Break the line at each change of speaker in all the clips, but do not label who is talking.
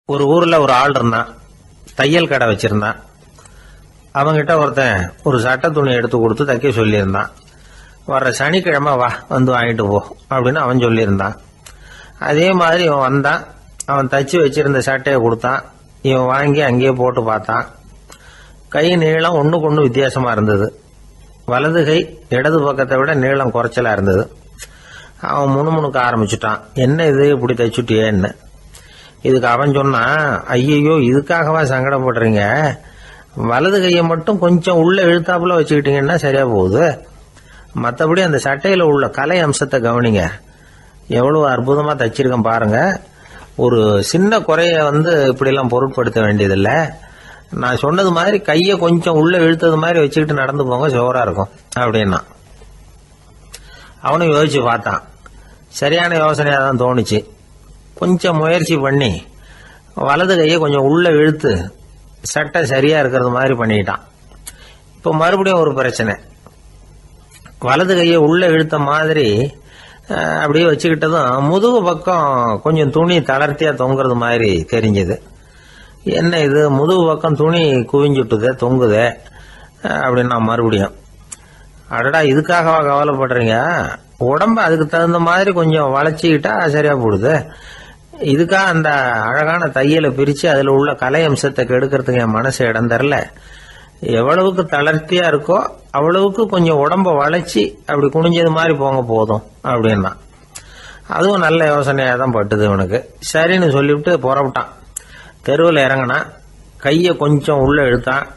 ஒரு ஊர்ல ஒரு ஆள் இருந்தான். தையல் கடை வச்சிருந்தான். அவங்கிட்ட ஒருத்தன் ஒரு சட்டை துணி எடுத்து கொடுத்து தைக்க சொல்லியிருந்தான். வர்ற சனிக்கிழமை வா வந்து வாங்கிட்டு போ அப்படின்னு அவன் சொல்லியிருந்தான். அதே மாதிரி இவன் வந்தான். அவன் தச்சு வச்சிருந்த சட்டையை கொடுத்தான். இவன் வாங்கி அங்கேயே போட்டு பார்த்தான். கை நீளம் ஒன்றுக்கு ஒன்று வித்தியாசமா இருந்தது. வலது கை இடது பக்கத்தை விட நீளம் குறைச்சலா இருந்தது. அவன் முணுமுணுக்க ஆரம்பிச்சுட்டான். என்ன இது இப்படி தைச்சுட்டியேன்னு. இதுக்கு அவன் சொன்னான், ஐயோ இதுக்காகவா சங்கடப்படுறீங்க, வலது கையை மட்டும் கொஞ்சம் உள்ள இழுத்தாப்புல வச்சுக்கிட்டீங்கன்னா சரியா போகுது. மற்றபடி அந்த சட்டையில உள்ள கலை அம்சத்தை கவனிங்க, எவ்வளவு அற்புதமா தைச்சிருக்கேன் பாருங்க. ஒரு சின்ன குறைய இப்படிலாம் பொருட்படுத்த வேண்டியதில்லை. நான் சொன்னது மாதிரி கையை கொஞ்சம் உள்ள இழுத்தது மாதிரி வச்சுக்கிட்டு நடந்து போங்க, ஜோரா இருக்கும் அப்படின்னா. அவனும் யோசிச்சு பார்த்தான். சரியான யோசனையா தான் தோணுச்சு. கொஞ்சம் முயற்சி பண்ணி வலது கையை கொஞ்சம் உள்ள இழுத்து சட்டை சரியா இருக்கிறது மாதிரி பண்ணிட்டான். இப்ப மறுபடியும் ஒரு பிரச்சனை. வலது கையை உள்ள இழுத்த மாதிரி அப்படியே வச்சுக்கிட்டதும் முதுகு பக்கம் கொஞ்சம் துணி தளர்த்தியா தொங்குறது மாதிரி தெரிஞ்சது. என்ன இது, முதுகு பக்கம் துணி குவிஞ்சுட்டுதே தொங்குதே அப்படின்னா மறுபடியும், அடடா இதுக்காகவா கவலைப்படுறீங்க, உடம்ப அதுக்கு தகுந்த மாதிரி கொஞ்சம் வளைச்சிக்கிட்டா சரியா போடுது. இதுக்காக அந்த அழகான தையலை பிரிச்சு அதுல உள்ள கலை அம்சத்தை கெடுக்கிறதுக்கு என் மனசு இடம் தரல. எவ்வளவுக்கு தளர்த்தியா இருக்கோ அவ்வளவுக்கு கொஞ்சம் உடம்ப வளைச்சி அப்படி குனிஞ்சது மாதிரி போங்க போதும் அப்படின்னா. அதுவும் நல்ல யோசனையா தான் பட்டுது இவனுக்கு. சரின்னு சொல்லிவிட்டு புறப்பட்டான். தெருவில் இறங்கினான். கையை கொஞ்சம் உள்ள இழுத்தான்.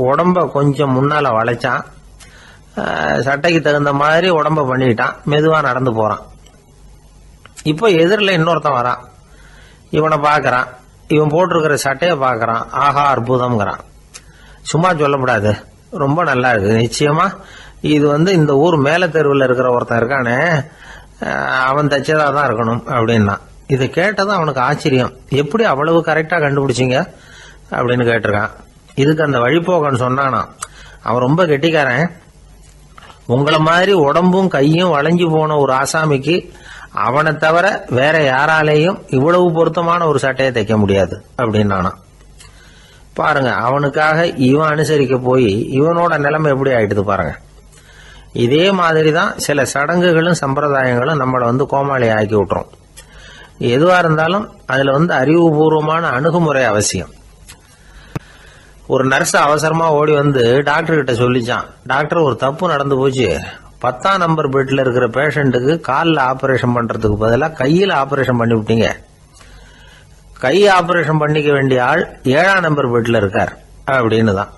உடம்ப கொஞ்சம் முன்னால வளைச்சான். சட்டைக்கு தகுந்த மாதிரி உடம்ப பண்ணிக்கிட்டான். மெதுவா நடந்து போறான். இப்போ எதிரில் இன்னொருத்தன் வரான். இவனை பார்க்கறான். இவன் போட்டிருக்கிற சட்டையை பார்க்கறான். ஆஹா அற்புதம்ங்கிறான். சும்மா சொல்லக்கூடாது, ரொம்ப நல்லா இருக்கு நிச்சயமா. இது இந்த ஊர் மேல தெருவில் இருக்கிற ஒருத்தன் இருக்கானே, அவன் தைச்சதா தான் இருக்கணும் அப்படின்னா. இதை கேட்டதும் அவனுக்கு ஆச்சரியம். எப்படி அவ்வளவு கரெக்டா கண்டுபிடிச்சிங்க அப்படின்னு கேட்டிருக்கான். இதுக்கு அந்த வழிபோக்கன்னு சொன்னானா, அவன் ரொம்ப கெட்டிக்காரன். உங்களை மாதிரி உடம்பும் கையும் வளைஞ்சு போன ஒரு ஆசாமிக்கு அவனை தவிர வேற யாராலேயும் இவ்வளவு பொருத்தமான ஒரு சட்டையை தைக்க முடியாது அப்படின்னானா. பாருங்க, அவனுக்காக இவன் அனுசரிக்க போய் இவனோட நிலைமை எப்படி ஆயிடுது பாருங்க. இதே மாதிரிதான் சில சடங்குகளும் சம்பிரதாயங்களும் நம்மளை கோமாளி ஆக்கி விட்டுரும். எதுவா இருந்தாலும் அதுல அறிவுபூர்வமான அணுகுமுறை அவசியம். ஒரு நர்ஸ் அவசரமா ஓடி டாக்டர் கிட்ட சொல்லிச்சான், டாக்டர் ஒரு தப்பு நடந்து போச்சு, 10ஆம் நம்பர் பெட்ல இருக்கிற பேஷண்ட்டுக்கு காலில் ஆபரேஷன் பண்றதுக்கு பதிலாக கையில் ஆபரேஷன் பண்ணி விட்டீங்க. கை ஆபரேஷன் பண்ணிக்க வேண்டிய ஆள் 7ஆம் நம்பர் பெட்ல இருக்கார் அப்படின்னு தான்.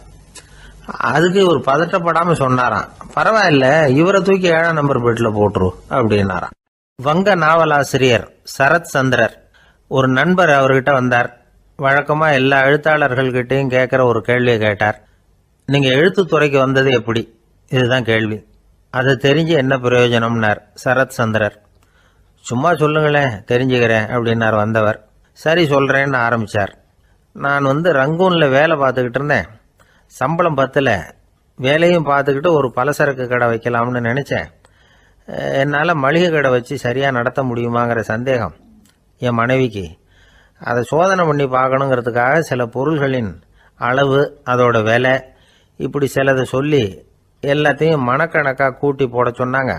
அதுக்கு ஒரு பதட்டப்படாம சொன்னாராம், பரவாயில்ல இவரை தூக்கி 7ஆம் நம்பர் பெட்ல போட்டுரு அப்படின்னாராம். வங்க நாவலாசிரியர் சரத் சந்திரர் ஒரு நண்பர் அவர்கிட்ட வந்தார். வழக்கமா எல்லா எழுத்தாளர்கள்கிட்டையும் கேட்கிற ஒரு கேள்வியை கேட்டார். நீங்க எழுத்துத்துறைக்கு வந்தது எப்படி, இதுதான் கேள்வி. அதை தெரிஞ்சு என்ன பிரயோஜனம்னார் சரத் சந்திரர். சும்மா சொல்லுங்களேன் தெரிஞ்சுக்கிறேன் அப்படின்னார் வந்தவர். சரி சொல்றேன்னு ஆரம்பிச்சார். நான் ரங்கூன்ல வேலை பார்த்துக்கிட்டு இருந்தேன். சம்பளம் பத்தல. வேலையும் பார்த்துக்கிட்டு ஒரு பலசரக்கு கடை வைக்கலாம்னு நினைச்சேன். என்னால் மளிகை கடை வச்சு சரியா நடத்த முடியுமாங்கிற சந்தேகம் என் மனைவிக்கு. அதை சோதனை பண்ணி பார்க்கணுங்கிறதுக்காக சில பொருள்களின் அளவு, அதோட விலை, இப்படி சிலதை சொல்லி எல்லாத்தையும் மனக்கணக்காக கூட்டி போட சொன்னாங்க.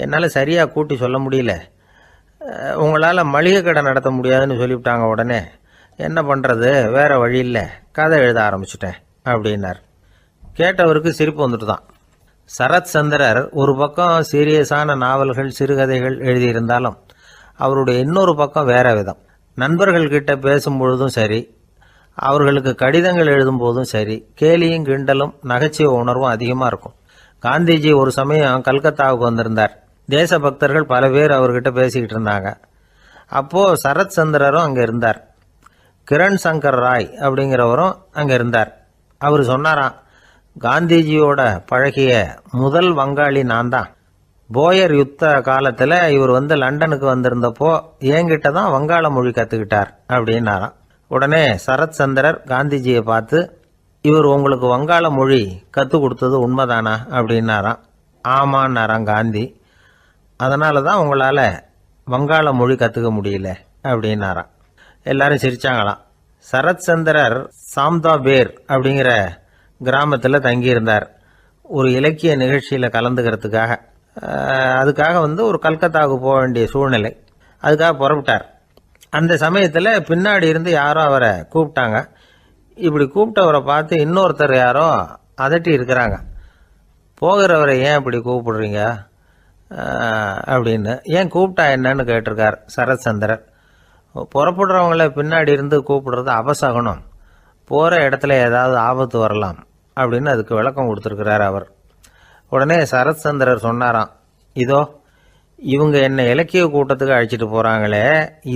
என்னால் சரியாக கூட்டி சொல்ல முடியல. உங்களால் மளிகை கடை நடத்த முடியாதுன்னு சொல்லிவிட்டாங்க. உடனே என்ன பண்ணுறது, வேற வழி இல்லை, கதை எழுத ஆரம்பிச்சிட்டேன் அப்படின்னார். கேட்டவருக்கு சிரிப்பு வந்துட்டு தான். சரத் சந்திரர் ஒரு பக்கம் சீரியஸான நாவல்கள் சிறுகதைகள் எழுதியிருந்தாலும் அவருடைய இன்னொரு பக்கம் வேற விதம். நண்பர்கள் கிட்ட பேசும்பொழுதும் சரி, அவர்களுக்கு கடிதங்கள் எழுதும் போதும் சரி, கேலியும் கிண்டலும் நகைச்சுவை உணர்வும் அதிகமா இருக்கும். காந்திஜி ஒரு சமயம் கல்கத்தாவுக்கு வந்திருந்தார். தேசபக்தர்கள் பல பேர் அவர்கிட்ட பேசிக்கிட்டு இருந்தாங்க. அப்போ சரத் சந்திரரும் அங்க இருந்தார். கிரண் சங்கர் ராய் அப்படிங்கிறவரும் அங்க இருந்தார். அவர் சொன்னாராம், காந்திஜியோட பழகிய முதல் வங்காளி நான் தான். போயர் யுத்த காலத்துல இவர் லண்டனுக்கு வந்திருந்தப்போ என்கிட்ட தான் வங்காள மொழி கத்துக்கிட்டார் அப்படின்னாராம். உடனே சரத் சந்திரர் காந்திஜியை பார்த்து, இவர் உங்களுக்கு வங்காள மொழி கத்து கொடுத்தது உண்மைதானா அப்படின்னாராம். ஆமான்னாராம் காந்தி. அதனாலதான் உங்களால வங்காள மொழி கத்துக்க முடியல அப்படின்னாராம். எல்லாரும் சிரிச்சாங்களாம். சரத் சந்திரர் சாம்தாபேர் அப்படிங்கிற கிராமத்தில் தங்கியிருந்தார். ஒரு இலக்கிய நிகழ்ச்சியில் கலந்துக்கிறதுக்காக. அதுக்காக ஒரு கல்கத்தாவுக்கு போக வேண்டிய சூழ்நிலை. அதுக்காக புறப்பட்டார். அந்த சமயத்தில் பின்னாடி இருந்து யாரோ அவரை கூப்பிட்டாங்க. இப்படி கூப்பிட்டவரை பார்த்து இன்னொருத்தர் யாரோ அதட்டி இருக்கிறாங்க. போகிறவரை ஏன் இப்படி கூப்பிடுறீங்க அப்படின்னு. ஏன் கூப்பிட்டா என்னன்னு கேட்டிருக்கார் சரத் சந்திரர். புறப்படுறவங்கள பின்னாடி இருந்து கூப்பிடுறது அபசகனம், போகிற இடத்துல ஏதாவது ஆபத்து வரலாம் அப்படின்னு அதுக்கு விளக்கம் கொடுத்துருக்கிறார் அவர். உடனே சரத் சந்திரர் சொன்னாராம், இதோ இவங்க என்ன இலக்கிய கூட்டத்துக்கு அழைச்சிட்டு போகிறாங்களே,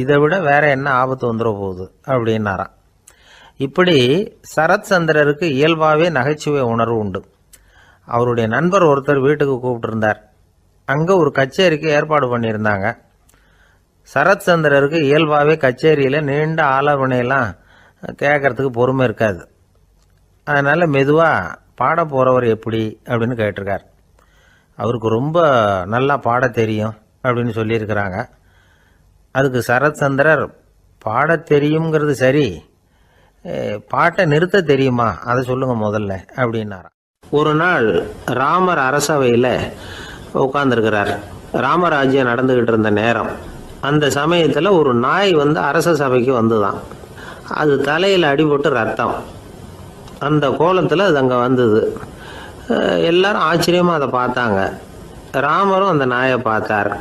இதை விட வேற என்ன ஆபத்து வந்துட போகுது அப்படின்னாராம். இப்படி சரத் சந்திரருக்கு இயல்பாகவே நகைச்சுவை உணர்வு உண்டு. அவருடைய நண்பர் ஒருத்தர் வீட்டுக்கு கூப்பிட்டுருந்தார். அங்கே ஒரு கச்சேரிக்கு ஏற்பாடு பண்ணியிருந்தாங்க. சரத் சந்திரருக்கு இயல்பாகவே கச்சேரியில் நீண்ட ஆலோசனையெல்லாம் கேட்கறதுக்கு பொறுமை இருக்காது. அதனால் மெதுவாக பாட போகிறவர் எப்படி அப்படின்னு கேட்டிருக்கார். அவருக்கு ரொம்ப நல்லா பாட தெரியும் அப்படின்னு சொல்லியிருக்கிறாங்க. அதுக்கு சரத் சந்திரர், பாட தெரியுங்கிறது சரி, பாட்டை நிறுத்த தெரியுமா அதை சொல்லுங்க முதல்ல அப்படின்னாராம். ஒரு நாள் ராமர் அரசவையில் உட்கார்ந்துருக்கிறார். ராமராஜ்யம் நடந்துகிட்டு இருந்த நேரம். அந்த சமயத்தில் ஒரு நாய் அரச சபைக்கு வந்துதான். அது தலையில் அடிபட்டு ரத்தம். அந்த கோலத்தில் அது அங்கே வந்தது. எல்லாரும் ஆச்சரியமாக அதை பார்த்தாங்க. ராமரும் அந்த நாயை பார்த்தார்.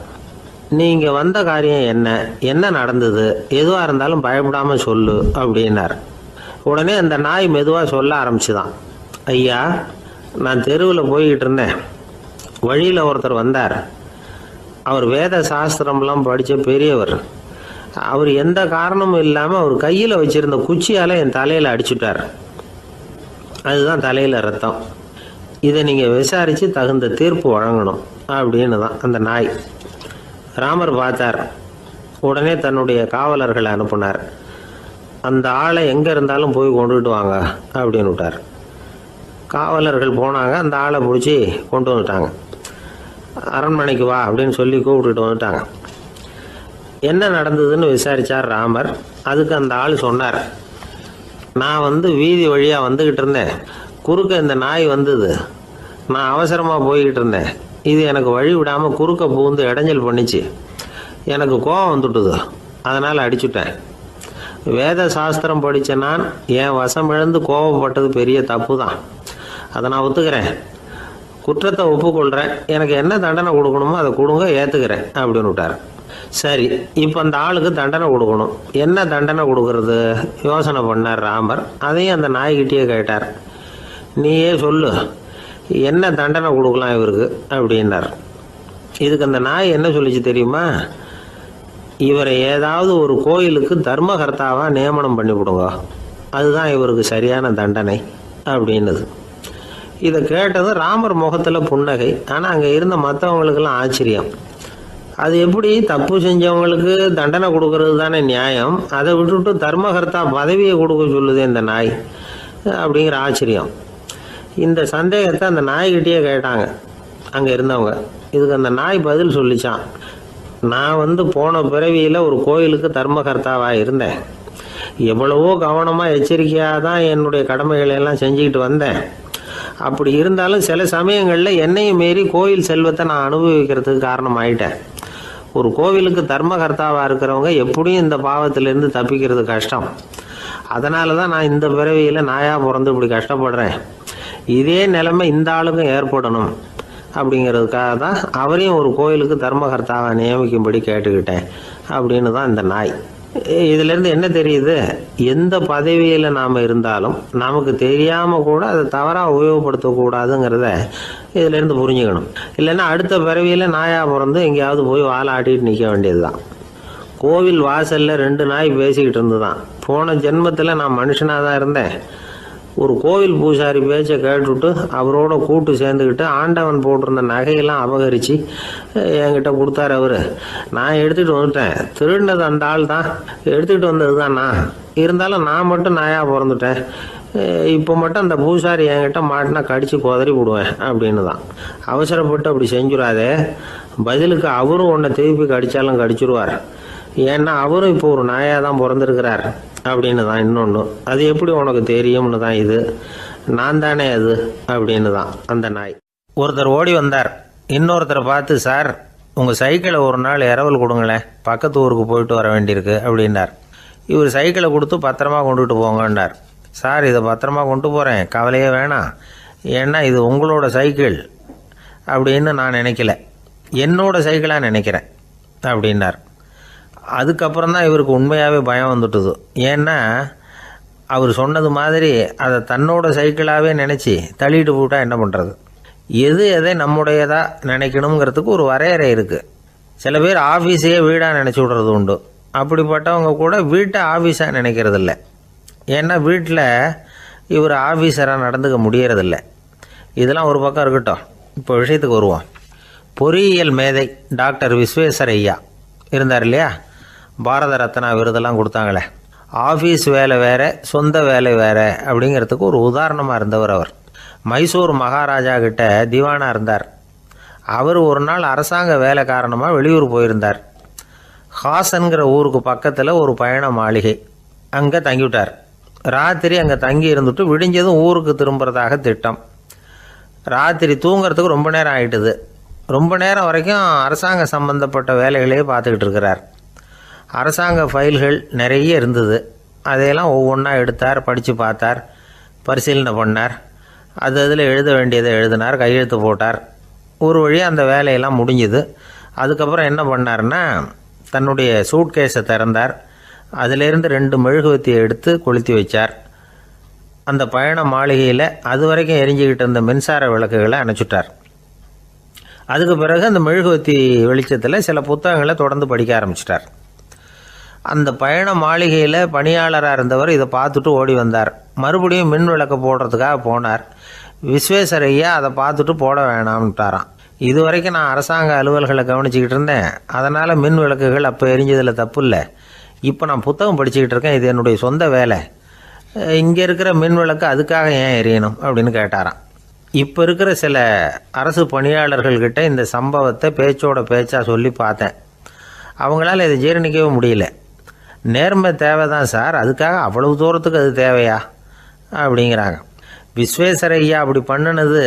நீங்கள் வந்த காரியம் என்ன, என்ன நடந்தது, எதுவாக இருந்தாலும் பயப்படாமல் சொல்லு அப்படின்னார். உடனே அந்த நாய் மெதுவாக சொல்ல ஆரம்பிச்சுதான். ஐயா, நான் தெருவில் போய்கிட்டு இருந்தேன். வழியில் ஒருத்தர் வந்தார். அவர் வேத சாஸ்திரம்லாம் படித்த பெரியவர். அவர் எந்த காரணமும் இல்லாமல் அவர் கையில் வச்சிருந்த குச்சியால் என் தலையில் அடிச்சுட்டார். அதுதான் தலையில் ரத்தம். இதை நீங்கள் விசாரித்து தகுந்த தீர்ப்பு வழங்கணும் அப்படின்னு தான் அந்த நாய். ராமர் பார்த்தார். உடனே தன்னுடைய காவலர்களை அனுப்புனார். அந்த ஆளை எங்கே இருந்தாலும் போய் கொண்டுகிட்டு வாங்க அப்படின்னு விட்டார். காவலர்கள் போனாங்க. அந்த ஆளை பிடிச்சி கொண்டு வந்துட்டாங்க. அரண்மனைக்கு வா அப்படின்னு சொல்லி கூப்பிட்டுட்டு வந்துட்டாங்க. என்ன நடந்ததுன்னு விசாரித்தார் ராமர். அதுக்கு அந்த ஆள் சொன்னார், நான் வீதி வழியாக வந்துக்கிட்டு இருந்தேன். குறுக்க இந்த நாய் வந்தது. நான் அவசரமாக போய்கிட்டு இருந்தேன். இது எனக்கு வழி விடாமல் குறுக்க பூந்து இடைஞ்சல் பண்ணிச்சு. எனக்கு கோபம் வந்துட்டுது. அதனால் அடிச்சுட்டேன். வேத சாஸ்திரம் படித்த நான் என் வசம் இழந்து கோபப்பட்டது பெரிய தப்பு தான். அதை நான் ஒத்துக்கிறேன். குற்றத்தை ஒப்புக்கொள்கிறேன். எனக்கு என்ன தண்டனை கொடுக்கணுமோ அதை கொடுங்க, ஏற்றுக்கிறேன் அப்படின்னு விட்டார். சரி, இப்போ அந்த ஆளுக்கு தண்டனை கொடுக்கணும். என்ன தண்டனை கொடுக்கறது யோசனை பண்ணார் ராமர். அதையும் அந்த நாய்கிட்டே கேட்டார். நீயே சொல்லு, என்ன தண்டனை கொடுக்கலாம் இவருக்கு அப்படின்னார். இதுக்கு அந்த நாய் என்ன சொல்லிச்சு தெரியுமா? இவரை ஏதாவது ஒரு கோயிலுக்கு தர்மகர்த்தாவாக நியமனம் பண்ணிவிடுங்க, அதுதான் இவருக்கு சரியான தண்டனை அப்படின்னுது. இதை கேட்டதும் ராமர் முகத்தில் புன்னகை. ஆனால் அங்கே இருந்த மற்றவங்களுக்கெல்லாம் ஆச்சரியம். அது எப்படி, தப்பு செஞ்சவங்களுக்கு தண்டனை கொடுக்கறது தானே நியாயம், அதை விட்டுவிட்டு தர்மகர்த்தா பதவியை கொடுக்க சொல்லுது இந்த நாய் அப்படிங்கிற ஆச்சரியம். இந்த சந்தேகத்தை அந்த நாய்கிட்டே கேட்டாங்க அங்கே இருந்தவங்க. இதுக்கு அந்த நாய் பதில் சொல்லிச்சான். நான் போன பிறவியில் ஒரு கோயிலுக்கு தர்மகர்த்தாவாக இருந்தேன். எவ்வளவோ கவனமாக எச்சரிக்கையாக தான் என்னுடைய கடமைகளை எல்லாம் செஞ்சுக்கிட்டு வந்தேன். அப்படி இருந்தாலும் சில சமயங்களில் என்னையும் மீறி கோயில் செல்வத்தை நான் அனுபவிக்கிறதுக்கு காரணமாயிட்டேன். ஒரு கோவிலுக்கு தர்மகர்த்தாவாக இருக்கிறவங்க எப்படியும் இந்த பாவத்திலேருந்து தப்பிக்கிறது கஷ்டம். அதனால தான் நான் இந்த பிறவியில் நாயாக பிறந்து இப்படி கஷ்டப்படுறேன். இதே நிலைமை இந்த ஆளுக்கும் ஏற்படணும் அப்படிங்கிறதுக்காக தான் அவரையும் ஒரு கோயிலுக்கு தர்மகர்த்தாவை நியமிக்கும்படி கேட்டுக்கிட்டேன் அப்படின்னு தான் இந்த நாய். இதிலேருந்து என்ன தெரியுது? எந்த பதவியில் நாம் இருந்தாலும் நமக்கு தெரியாமல் கூட அதை தவறாக உபயோகப்படுத்தக்கூடாதுங்கிறத இதிலேருந்து புரிஞ்சுக்கணும். இல்லைன்னா அடுத்த பிறவியில் நாயாக பிறந்து எங்கேயாவது போய் வாழை ஆட்டிட்டு நிற்க வேண்டியது தான். கோவில் வாசலில் 2 நாய் பேசிக்கிட்டு இருந்துதான். போன ஜென்மத்தில் நான் மனுஷனாக தான் இருந்தேன். ஒரு கோவில் பூசாரி பேச்சை கேட்டுவிட்டு அவரோட கூட்டு சேர்ந்துக்கிட்டு ஆண்டவன் போட்டிருந்த நகையெல்லாம் அபகரித்து என்கிட்ட கொடுத்தாரு அவர். நான் எடுத்துகிட்டு வந்துட்டேன். திருடினது அந்த ஆள் தான், எடுத்துக்கிட்டு வந்தது தான் நான். இருந்தாலும் நான் மட்டும் நாயாக பிறந்துட்டேன். இப்போ மட்டும் அந்த பூசாரி என்கிட்ட மாட்டினா கடித்து குதறி விடுவேன் அப்படின்னு தான். அவசரப்பட்டு அப்படி செஞ்சுடாதே. பதிலுக்கு அவரும் உன்னை திருப்பி கடித்தாலும் கடிச்சிருவார். ஏன்னா அவரும் இப்போ ஒரு நாயாக தான் பிறந்திருக்கிறார் அப்படின்னு தான் இன்னொன்று. அது எப்படி உனக்கு தெரியும்னு தான் இது. நான் தானே அது அப்படின்னு தான் அந்த நாய். ஒருத்தர் ஓடி வந்தார். இன்னொருத்தரை பார்த்து, சார் உங்கள் சைக்கிளை ஒரு நாள் இரவல் கொடுங்களேன், பக்கத்து ஊருக்கு போயிட்டு வர வேண்டியிருக்கு அப்படின்னார். இவர் சைக்கிளை கொடுத்து பத்திரமா கொண்டுகிட்டு போங்கன்னார். சார் இதை பத்திரமா கொண்டு போகிறேன், கவலையே வேணாம், ஏன்னா இது உங்களோட சைக்கிள் அப்படின்னு நான் நினைக்கல, என்னோட சைக்கிளாக நினைக்கிறேன் அப்படின்னார். அதுக்கப்புறம் தான் இவருக்கு உண்மையாகவே பயம் வந்துட்டுது. ஏன்னா அவர் சொன்னது மாதிரி அதை தன்னோட சைக்கிளாகவே நினச்சி தள்ளிட்டு போட்டா என்ன பண்ணுறது? எது எதை நம்முடையதாக நினைக்கணுங்கிறதுக்கு ஒரு வரையறை இருக்குது. சில பேர் ஆஃபீஸையே வீடாக நினச்சி விடுறது உண்டு. அப்படிப்பட்டவங்க கூட வீட்டை ஆஃபீஸாக நினைக்கிறது இல்லை. ஏன்னா வீட்டில் இவர் ஆஃபீஸராக நடந்துக்க முடியறதில்ல. இதெல்லாம் ஒரு பக்கம் இருக்கட்டும், இப்போ விஷயத்துக்கு வருவோம். பொறியியல் மேதை டாக்டர் விஸ்வேஸ்வரய்யா இருந்தார் இல்லையா, பாரத ரத்னா விருதெல்லாம் கொடுத்தாங்களே. ஆஃபீஸ் வேலை வேறு, சொந்த வேலை வேறு அப்படிங்கிறதுக்கு ஒரு உதாரணமாக இருந்தவர் அவர். மைசூர் மகாராஜா கிட்ட திவானாக இருந்தார். அவர் ஒரு நாள் அரசாங்க வேலை காரணமாக வெளியூர் போயிருந்தார். ஹாசன்கிற ஊருக்கு பக்கத்தில் ஒரு பயண மாளிகை, அங்கே தங்கிவிட்டார். ராத்திரி அங்கே தங்கி இருந்துட்டு விடிஞ்சதும் ஊருக்கு திரும்புறதாக திட்டம். ராத்திரி தூங்கிறதுக்கு ரொம்ப நேரம் ஆகிட்டுது. ரொம்ப நேரம் வரைக்கும் அரசாங்க சம்பந்தப்பட்ட வேலைகளையே பார்த்துக்கிட்டு இருக்கிறார். அரசாங்க ஃபைல்கள் நிறைய இருந்தது. அதையெல்லாம் ஒவ்வொன்றா எடுத்தார், படித்து பார்த்தார், பரிசீலனை பண்ணார். அதில் எழுத வேண்டியதை எழுதினார், கையெழுத்து போட்டார். ஒரு வழியாக அந்த வேலையெல்லாம் முடிஞ்சுது. அதுக்கப்புறம் என்ன பண்ணார்னா, தன்னுடைய சூட்கேஸை திறந்தார். அதிலேருந்து 2 மெழுகுவத்தியை எடுத்து கொளுத்தி வச்சார். அந்த பயண மாளிகையில் அது வரைக்கும் எரிஞ்சிக்கிட்டு இருந்த மின்சார விளக்குகளை அணைச்சிட்டார். அதுக்கு பிறகு அந்த மெழுகுவத்தி வெளிச்சத்தில் சில புத்தகங்களை தொடர்ந்து படிக்க ஆரம்பிச்சிட்டார். அந்த பயண மாளிகையில் பணியாளராக இருந்தவர் இதை பார்த்துட்டு ஓடி வந்தார். மறுபடியும் மின் விளக்கு போடுறதுக்காக போனார். விஸ்வேஸ்வரய்யா அதை பார்த்துட்டு போட வேணாம்ட்டாராம். இது வரைக்கும் நான் அரசாங்க அலுவல்களை கவனிச்சிக்கிட்டு இருந்தேன், அதனால் மின் விளக்குகள் அப்போ எரிஞ்சதில் தப்பு இல்லை. இப்போ நான் புத்தகம் படிச்சுக்கிட்டு இருக்கேன், இது என்னுடைய சொந்த வேலை. இங்கே இருக்கிற மின் விளக்கு அதுக்காக ஏன் எரியணும் அப்படின்னு கேட்டாராம். இப்போ இருக்கிற சில அரசு பணியாளர்கள்கிட்ட இந்த சம்பவத்தை பேச்சோட பேச்சாக சொல்லி பார்த்தேன். அவங்களால இதை ஜீரணிக்கவே முடியல. நேர்மை தேவை தான் சார், அதுக்காக அவ்வளவு தூரத்துக்கு அது தேவையா அப்படிங்கிறாங்க. விஸ்வேஸ்வரய்யா அப்படி பண்ணினது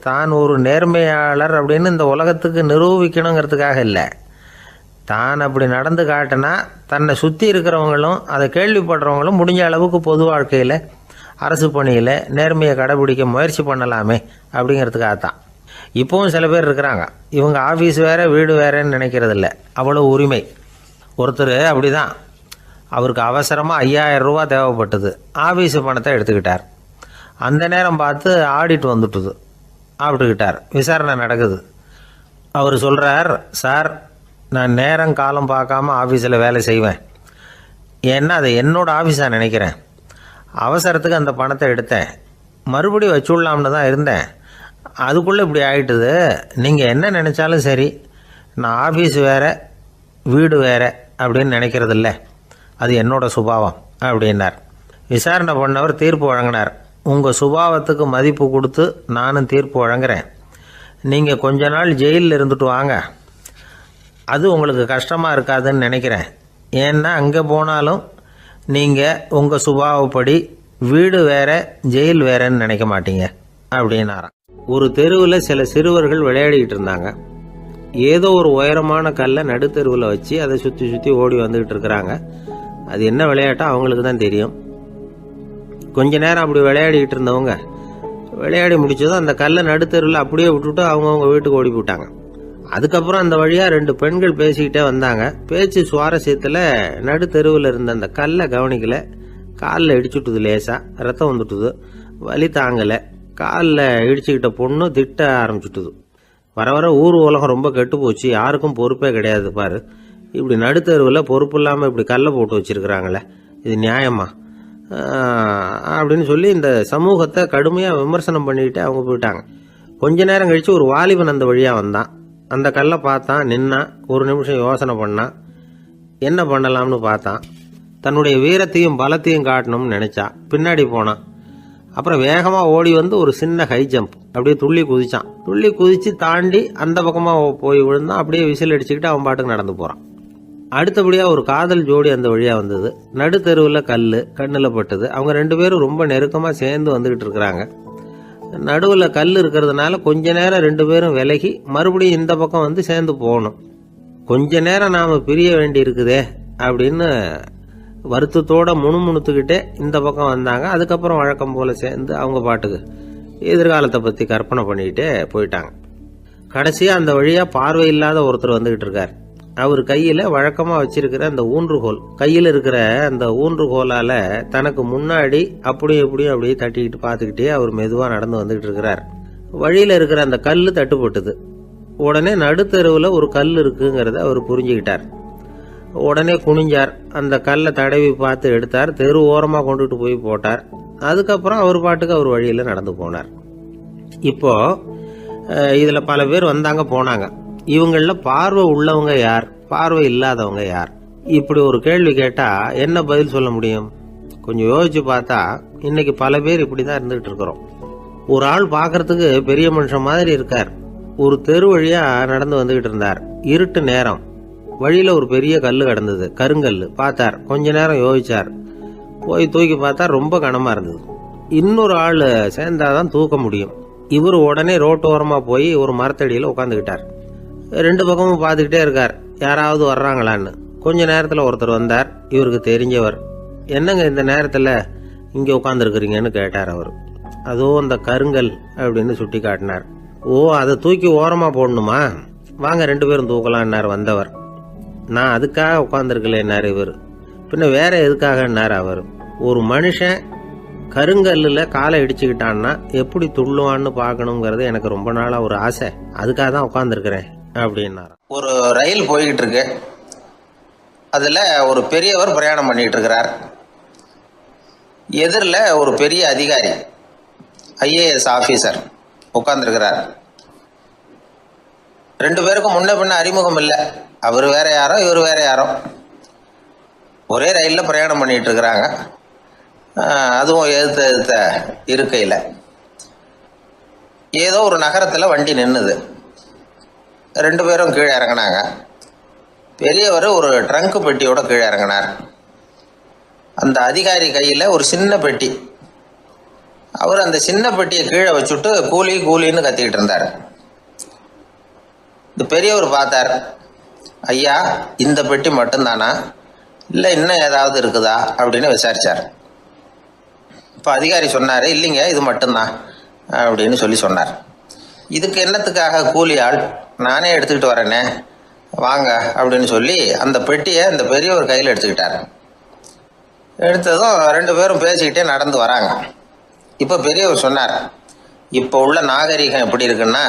தான் ஒரு நேர்மையாளர் அப்படின்னு இந்த உலகத்துக்கு நிரூபிக்கணுங்கிறதுக்காக இல்லை. தான் அப்படி நடந்து காட்டினா தன்னை சுற்றி இருக்கிறவங்களும் அதை கேள்விப்படுறவங்களும் முடிஞ்ச அளவுக்கு பொது வாழ்க்கையில் அரசு பணியில் நேர்மையை கடைபிடிக்க முயற்சி பண்ணலாமே அப்படிங்கிறதுக்காகத்தான். இப்போவும் சில பேர் இருக்கிறாங்க, இவங்க ஆஃபீஸ் வேறு வீடு வேறேன்னு நினைக்கிறதில்ல, அவ்வளோ உரிமை. ஒருத்தர் அப்படி தான், அவருக்கு அவசரமாக 5000 ரூபா தேவைப்பட்டது. ஆஃபீஸு பணத்தை எடுத்துக்கிட்டார். அந்த நேரம் பார்த்து ஆடிட் வந்துட்டுது, ஆப்பிட்டுக்கிட்டார். விசாரணை நடக்குது. அவர் சொல்கிறார், சார் நான் நேரம் காலம் பார்க்காம ஆஃபீஸில் வேலை செய்வேன், ஏன்னா அதை என்னோடய ஆஃபீஸாக நினைக்கிறேன். அவசரத்துக்கு அந்த பணத்தை எடுத்தேன், மறுபடியும் வச்சுடலாம்னு தான் இருந்தேன், அதுக்குள்ளே இப்படி ஆகிட்டுது. நீங்கள் என்ன நினச்சாலும் சரி, நான் ஆஃபீஸ் வேறு வீடு வேறு அப்படின்னு நினைக்கிறதில்ல, அது என்னோடய சுபாவம் அப்படின்னார். விசாரணை பண்ணவர் தீர்ப்பு வழங்கினார். உங்கள் சுபாவத்துக்கு மதிப்பு கொடுத்து நானும் தீர்ப்பு வழங்குறேன். நீங்கள் கொஞ்ச நாள் ஜெயிலில் இருந்துட்டு வாங்க, அது உங்களுக்கு கஷ்டமாக இருக்காதுன்னு நினைக்கிறேன். ஏன்னா அங்கே போனாலும் நீங்கள் உங்கள் சுபாவப்படி வீடு வேற ஜெயில் வேறன்னு நினைக்க மாட்டீங்க அப்படின்னாராம். ஒரு தெருவில் சில சிறுவர்கள் விளையாடிக்கிட்டு இருந்தாங்க. ஏதோ ஒரு உயரமான கல்லை நடுத்தெருவில் வச்சு அதை சுற்றி சுற்றி ஓடி வந்துக்கிட்டு இருக்கிறாங்க. அது என்ன விளையாட்டோ அவங்களுக்கு தான் தெரியும். கொஞ்ச நேரம் அப்படி விளையாடிக்கிட்டு இருந்தவங்க விளையாடி முடிச்சதும் அந்த கல்லை நடுத்தெருவில் அப்படியே விட்டுட்டு அவங்கவுங்க வீட்டுக்கு ஓடி போட்டாங்க. அதுக்கப்புறம் அந்த வழியாக 2 பெண்கள் பேசிக்கிட்டே வந்தாங்க. பேச்சு சுவாரஸ்யத்தில் நடுத்தெருவில் இருந்த அந்த கல்லை கவனிக்கலை. காலில் இடிச்சுட்டுது, லேசாக ரத்தம் வந்துட்டுது, வலி தாங்கலை. காலில் இடிச்சுக்கிட்ட பொண்ணு திட்ட ஆரம்பிச்சுட்டுது. வர வர ஊர் உலகம் ரொம்ப கெட்டு போச்சு, யாருக்கும் பொறுப்பே கிடையாது பாரு, இப்படி நடுத்தெருவில் பொறுப்பு இல்லாமல் இப்படி கல்லை போட்டு வச்சுருக்கிறாங்களே, இது நியாயமா அப்படின்னு சொல்லி இந்த சமூகத்தை கடுமையாக விமர்சனம் பண்ணிக்கிட்டு அவங்க போயிட்டாங்க. கொஞ்ச நேரம் கழித்து ஒரு வாலிபன் அந்த வழியாக வந்தான். அந்த கல்லை பார்த்தான், நின்னான், ஒரு நிமிஷம் யோசனை பண்ணான், என்ன பண்ணலாம்னு பார்த்தான். தன்னுடைய வீரத்தையும் பலத்தையும் காட்டணும்னு நினச்சான். பின்னாடி போனான். அப்புறம் வேகமாக ஓடி வந்து ஒரு சின்ன ஹை ஜம்ப் அப்படியே துள்ளி குதிச்சான். துள்ளி குதித்து தாண்டி அந்த பக்கமாக போய் விழுந்தான். அப்படியே விசில் அடிச்சுக்கிட்டு அவன் பாட்டுக்கு நடந்து போகிறான். அடுத்தபடியாக ஒரு காதல் ஜோடி அந்த வழியாக வந்தது. நடுத்தெருவில் கண்ணில் பட்டது. அவங்க 2 பேரும் ரொம்ப நெருக்கமாக சேர்ந்து வந்துக்கிட்டு இருக்கிறாங்க. நடுவில் கல் இருக்கிறதுனால கொஞ்ச நேரம் 2 பேரும் விலகி மறுபடியும் இந்த பக்கம் வந்து சேர்ந்து போகணும். கொஞ்ச நேரம் நாம் பிரிய வேண்டி இருக்குதே அப்படின்னு வருத்தத்தோட முணுமுணுத்துக்கிட்டே இந்த பக்கம் வந்தாங்க. அதுக்கப்புறம் வழக்கம் போல சேர்ந்து அவங்க பாட்டுக்கு எதிர்காலத்தை பற்றி கற்பனை பண்ணிக்கிட்டே போயிட்டாங்க. கடைசியாக அந்த வழியாக பார்வை இல்லாத ஒருத்தர் வந்துக்கிட்டு இருக்கார். அவர் கையில் வழக்கமாக வச்சிருக்கிற அந்த ஊன்றுகோல், கையில் இருக்கிற அந்த ஊன்றுகோலால் தனக்கு முன்னாடி அப்படியே தட்டிக்கிட்டு பார்த்துக்கிட்டே அவர் மெதுவாக நடந்து வந்துக்கிட்டு இருக்கிறார். வழியில் இருக்கிற அந்த கல் தட்டுப்பட்டுது. உடனே நடுத்தெருவில் ஒரு கல் இருக்குங்கிறத அவர் புரிஞ்சுக்கிட்டார். உடனே குனிஞ்சார். அந்த கல்லை தடவி பார்த்து எடுத்தார். தெரு ஓரமாக கொண்டுட்டு போய் போட்டார். அதுக்கப்புறம் அவர் பாட்டுக்கு அவர் வழியில் நடந்து போனார். இப்போ இதில் பல பேர் வந்தாங்க போனாங்க. இவங்களில் பார்வை உள்ளவங்க யார், பார்வை இல்லாதவங்க யார்? இப்படி ஒரு கேள்வி கேட்டால் என்ன பதில் சொல்ல முடியும்? கொஞ்சம் யோசிச்சு பார்த்தா இன்னைக்கு பல பேர் இப்படி தான் இருந்துகிட்டு இருக்கிறோம். ஒரு ஆள் பார்க்கறதுக்கு பெரிய மனுஷன் மாதிரி இருக்கார். ஒரு தெரு வழியாக நடந்து வந்துகிட்டு இருந்தார். இருட்டு நேரம். வழியில் ஒரு பெரிய கல் கிடந்தது, கருங்கல். பார்த்தார். கொஞ்ச நேரம் யோசிச்சார். போய் தூக்கி பார்த்தா ரொம்ப கனமாக இருந்தது. இன்னொரு ஆள் சேர்ந்தாதான் தூக்க முடியும். இவர் உடனே ரோட்டோரமாக போய் ஒரு மரத்தடியில் உட்காந்துக்கிட்டார். 2 பக்கமும் பார்த்துக்கிட்டே இருக்கார், யாராவது வர்றாங்களான்னு. கொஞ்ச நேரத்தில் ஒருத்தர் வந்தார். இவருக்கு தெரிஞ்சவர். என்னங்க இந்த நேரத்தில் இங்கே உட்காந்துருக்குறீங்கன்னு கேட்டார் அவர். அதோ அந்த கருங்கல் அப்படின்னு சுட்டி காட்டினார். ஓ, அதை தூக்கி ஓரமாக போடணுமா? வாங்க 2 பேரும் தூக்கலான்னார் வந்தவர். நான் அதுக்காக உட்காந்துருக்கலன்னார் இவர். பின்ன வேற எதுக்காகன்னார் அவர். ஒரு மனுஷன் கருங்கல்லில் காலை இடிச்சுக்கிட்டான்னா எப்படி துள்ளுவான்னு பார்க்கணுங்கிறது எனக்கு ரொம்ப நாளாக ஒரு ஆசை. அதுக்காக தான் உட்காந்துருக்கிறேன் அப்படின்னார். ஒரு ரயில் போய்கிட்டு இருக்கு. அதில் ஒரு பெரியவர் பிரயாணம் பண்ணிட்டு இருக்கிறார். எதிரில் ஒரு பெரிய அதிகாரி, ஐஏஎஸ் ஆஃபீஸர் உட்காந்துருக்கிறார். 2 பேருக்கும் முன்ன பின்ன அறிமுகம் இல்லை. அவர் வேற யாரோ, இவர் வேற யாரோ. ஒரே ரயிலில் பிரயாணம் பண்ணிட்டு இருக்கிறாங்க. அதுவும் எதிர்த்த இருக்கையில். ஏதோ ஒரு நகரத்தில் வண்டி நின்றுது. 2 பேரும் கீழே இறங்கினாங்க. பெரியவர் ஒரு ட்ரங்க் பெட்டியோட கீழே இறங்கினார். அந்த அதிகாரி கையில் ஒரு சின்ன பெட்டி. அவர் அந்த சின்ன பெட்டியை கீழே வச்சுட்டு கூலி கூலின்னு கத்திக்கிட்டு இருந்தார். இந்த பெரியவர் பார்த்தார். ஐயா, இந்த பெட்டி மட்டும்தானா, இல்லை இன்னும் ஏதாவது இருக்குதா அப்படின்னு விசாரிச்சார். இப்போ அதிகாரி சொன்னார், இல்லைங்க இது மட்டும்தான் அப்படின்னு சொன்னார். இதுக்கு என்னத்துக்காக கூலி ஆள், நானே எடுத்துக்கிட்டு வரேனே, வாங்க அப்படின்னு சொல்லி அந்த பெட்டியை அந்த பெரியவர் கையில் எடுத்துக்கிட்டார். எடுத்ததும் 2 பேரும் பேசிக்கிட்டே நடந்து வராங்க. இப்போ பெரியவர் சொன்னார், இப்போ உள்ள நாகரிகம் எப்படி இருக்குன்னா,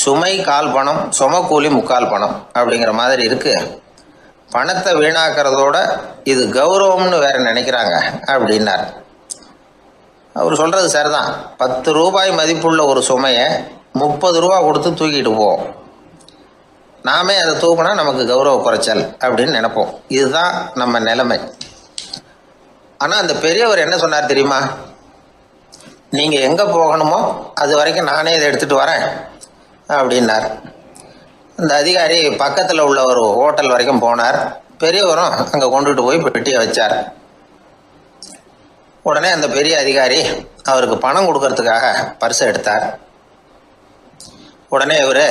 சுமை கால் பணம், சுமக்கூலி முக்கால் பணம் அப்படிங்கிற மாதிரி இருக்கு. பணத்தை வீணாக்கிறதோட இது கௌரவம்னு வேற நினைக்கிறாங்க அப்படின்னார். அவர் சொல்றது சரிதான். 10 ரூபாய் மதிப்புள்ள ஒரு சுமையை 30 ரூபா கொடுத்து தூக்கிட்டு போவோம். நாமே அதை தூக்கினா நமக்கு கௌரவ குறைச்சல் அப்படின்னு நினைப்போம். இதுதான் நம்ம நிலைமை. ஆனால் அந்த பெரியவர் என்ன சொன்னார் தெரியுமா? நீங்கள் எங்கே போகணுமோ அது வரைக்கும் நானே இதை எடுத்துகிட்டு வரேன் அப்படின்னார். அந்த அதிகாரி பக்கத்தில் உள்ள ஒரு ஹோட்டல் வரைக்கும் போனார். பெரியவரும் அங்கே கொண்டுட்டு போய் பெட்டியை வச்சார். உடனே அந்த பெரிய அதிகாரி அவருக்கு பணம் கொடுக்கறதுக்காக பர்ஸை எடுத்தார். உடனே இவர்,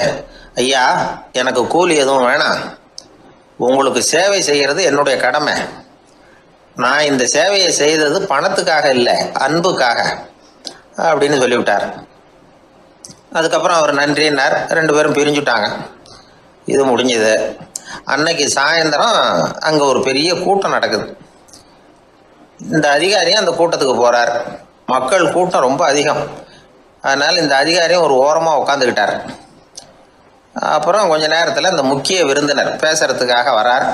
ஐயா எனக்கு கூலி எதுவும் வேணாம், உங்களுக்கு சேவை செய்கிறது என்னுடைய கடமை. நான் இந்த சேவையை செய்தது பணத்துக்காக இல்லை, அன்புக்காக அப்படின்னு சொல்லிவிட்டார். அதுக்கப்புறம் அவர் நன்றினார். 2 பேரும் பிரிஞ்சுட்டாங்க. இது முடிஞ்சது. அன்னைக்கு சாயந்தரம் அங்கே ஒரு பெரிய கூட்டம் நடக்குது. இந்த அதிகாரியும் அந்த கூட்டத்துக்கு போகிறார். மக்கள் கூட்டம் ரொம்ப அதிகம். அதனால் இந்த அதிகாரியும் ஒரு ஓரமாக உட்காந்துக்கிட்டார். அப்புறம் கொஞ்ச நேரத்தில் இந்த முக்கிய விருந்தினர் பேசுறதுக்காக வரார்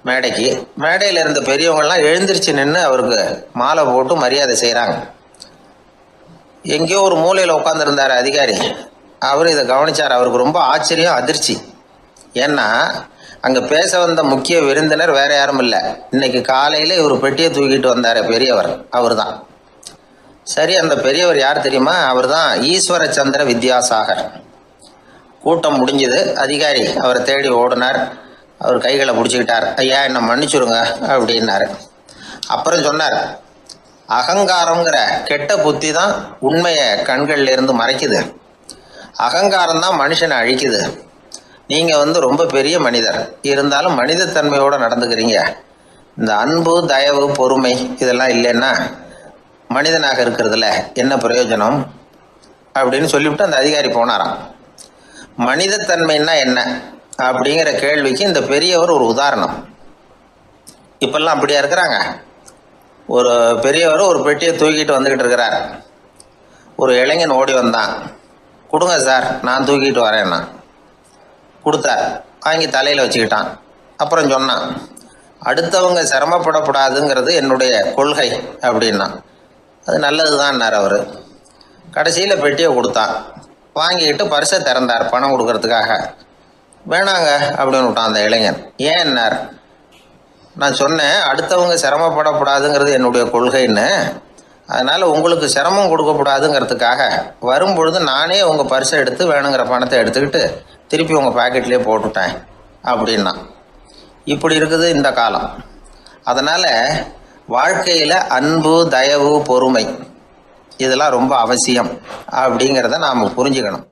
மேடைக்கு. மேடையில் இருந்த பெரியவங்கள்லாம் எழுந்திரிச்சு நின்று அவருக்கு மாலை போட்டு மரியாதை செய்கிறாங்க. எங்கேயோ ஒரு மூலையில் உட்காந்துருந்தார் அதிகாரி. அவர் இதை கவனித்தார். அவருக்கு ரொம்ப ஆச்சரியம், அதிர்ச்சி. ஏன்னா அங்கே பேச வந்த முக்கிய விருந்தினர் வேற யாரும் இல்லை, இன்னைக்கு காலையில் இவர் பெட்டியை தூக்கிட்டு வந்தார் பெரியவர், அவர் தான். சரி, அந்த பெரியவர் யார் தெரியுமா? அவர் தான் ஈஸ்வர சந்திர வித்யாசாகர். கூட்டம் முடிஞ்சது. அதிகாரி அவரை தேடி ஓடினார். அவர் கைகளை பிடிச்சிக்கிட்டார். ஐயா என்னை மன்னிச்சுடுங்க அப்படின்னாரு. அப்புறம் சொன்னார், அகங்காரங்கிற கெட்ட புத்தி தான் உண்மையை கண்கள்ல இருந்து மறைக்குது. அகங்காரம் தான் மனுஷனை அழிக்குது. நீங்கள் ரொம்ப பெரிய மனிதர், இருந்தாலும் மனிதத்தன்மையோடு நடந்துக்கிறீங்க. இந்த அன்பு, தயவு, பொறுமை இதெல்லாம் இல்லைன்னா மனிதனாக இருக்கிறதுல என்ன பிரயோஜனம் அப்படின்னு சொல்லிவிட்டு அந்த அதிகாரி போனாராம். மனிதத்தன்மைன்னா என்ன அப்படிங்கிற கேள்விக்கு இந்த பெரியவர் ஒரு உதாரணம். இப்பெல்லாம் அப்படியா இருக்கிறாங்க? ஒரு பெரியவர் ஒரு பெட்டியை தூக்கிட்டு வந்துக்கிட்டு இருக்கிறார். ஒரு இளைஞன் ஓடி வந்தான். கொடுங்க சார், நான் தூக்கிட்டு வரேன்னா. கொடுத்தார். வாங்கி தலையில் வச்சுக்கிட்டான். அப்புறம் சொன்னான், அடுத்தவங்க சிரமப்படக்கூடாதுங்கிறது என்னுடைய கொள்கை அப்படின்னா. அது நல்லது தான்னார் அவர். கடைசியில் பெட்டியை கொடுத்தான். வாங்கிக்கிட்டு பர்ஸை திறந்தார் பணம் கொடுக்கறதுக்காக. வேணாங்க அப்படின்னு விட்டான் அந்த இளைஞன். ஏன்னார், நான் சொன்னேன் அடுத்தவங்க சிரமப்படக்கூடாதுங்கிறது என்னுடைய கொள்கைன்னு. அதனால் உங்களுக்கு சிரமம் கொடுக்கக்கூடாதுங்கிறதுக்காக வரும்பொழுது நானே உங்கள் பர்ஸை எடுத்து வேணுங்கிற பணத்தை எடுத்துக்கிட்டு திருப்பி உங்கள் பாக்கெட்லேயே போட்டுட்டேன் அப்படின்னா. இப்படி இருக்குது இந்த காலம். அதனால் வாழ்க்கையில் அன்பு, தயவு, பொறுமை இதெல்லாம் ரொம்ப அவசியம் அப்படிங்கிறத நாம் புரிஞ்சுக்கணும்.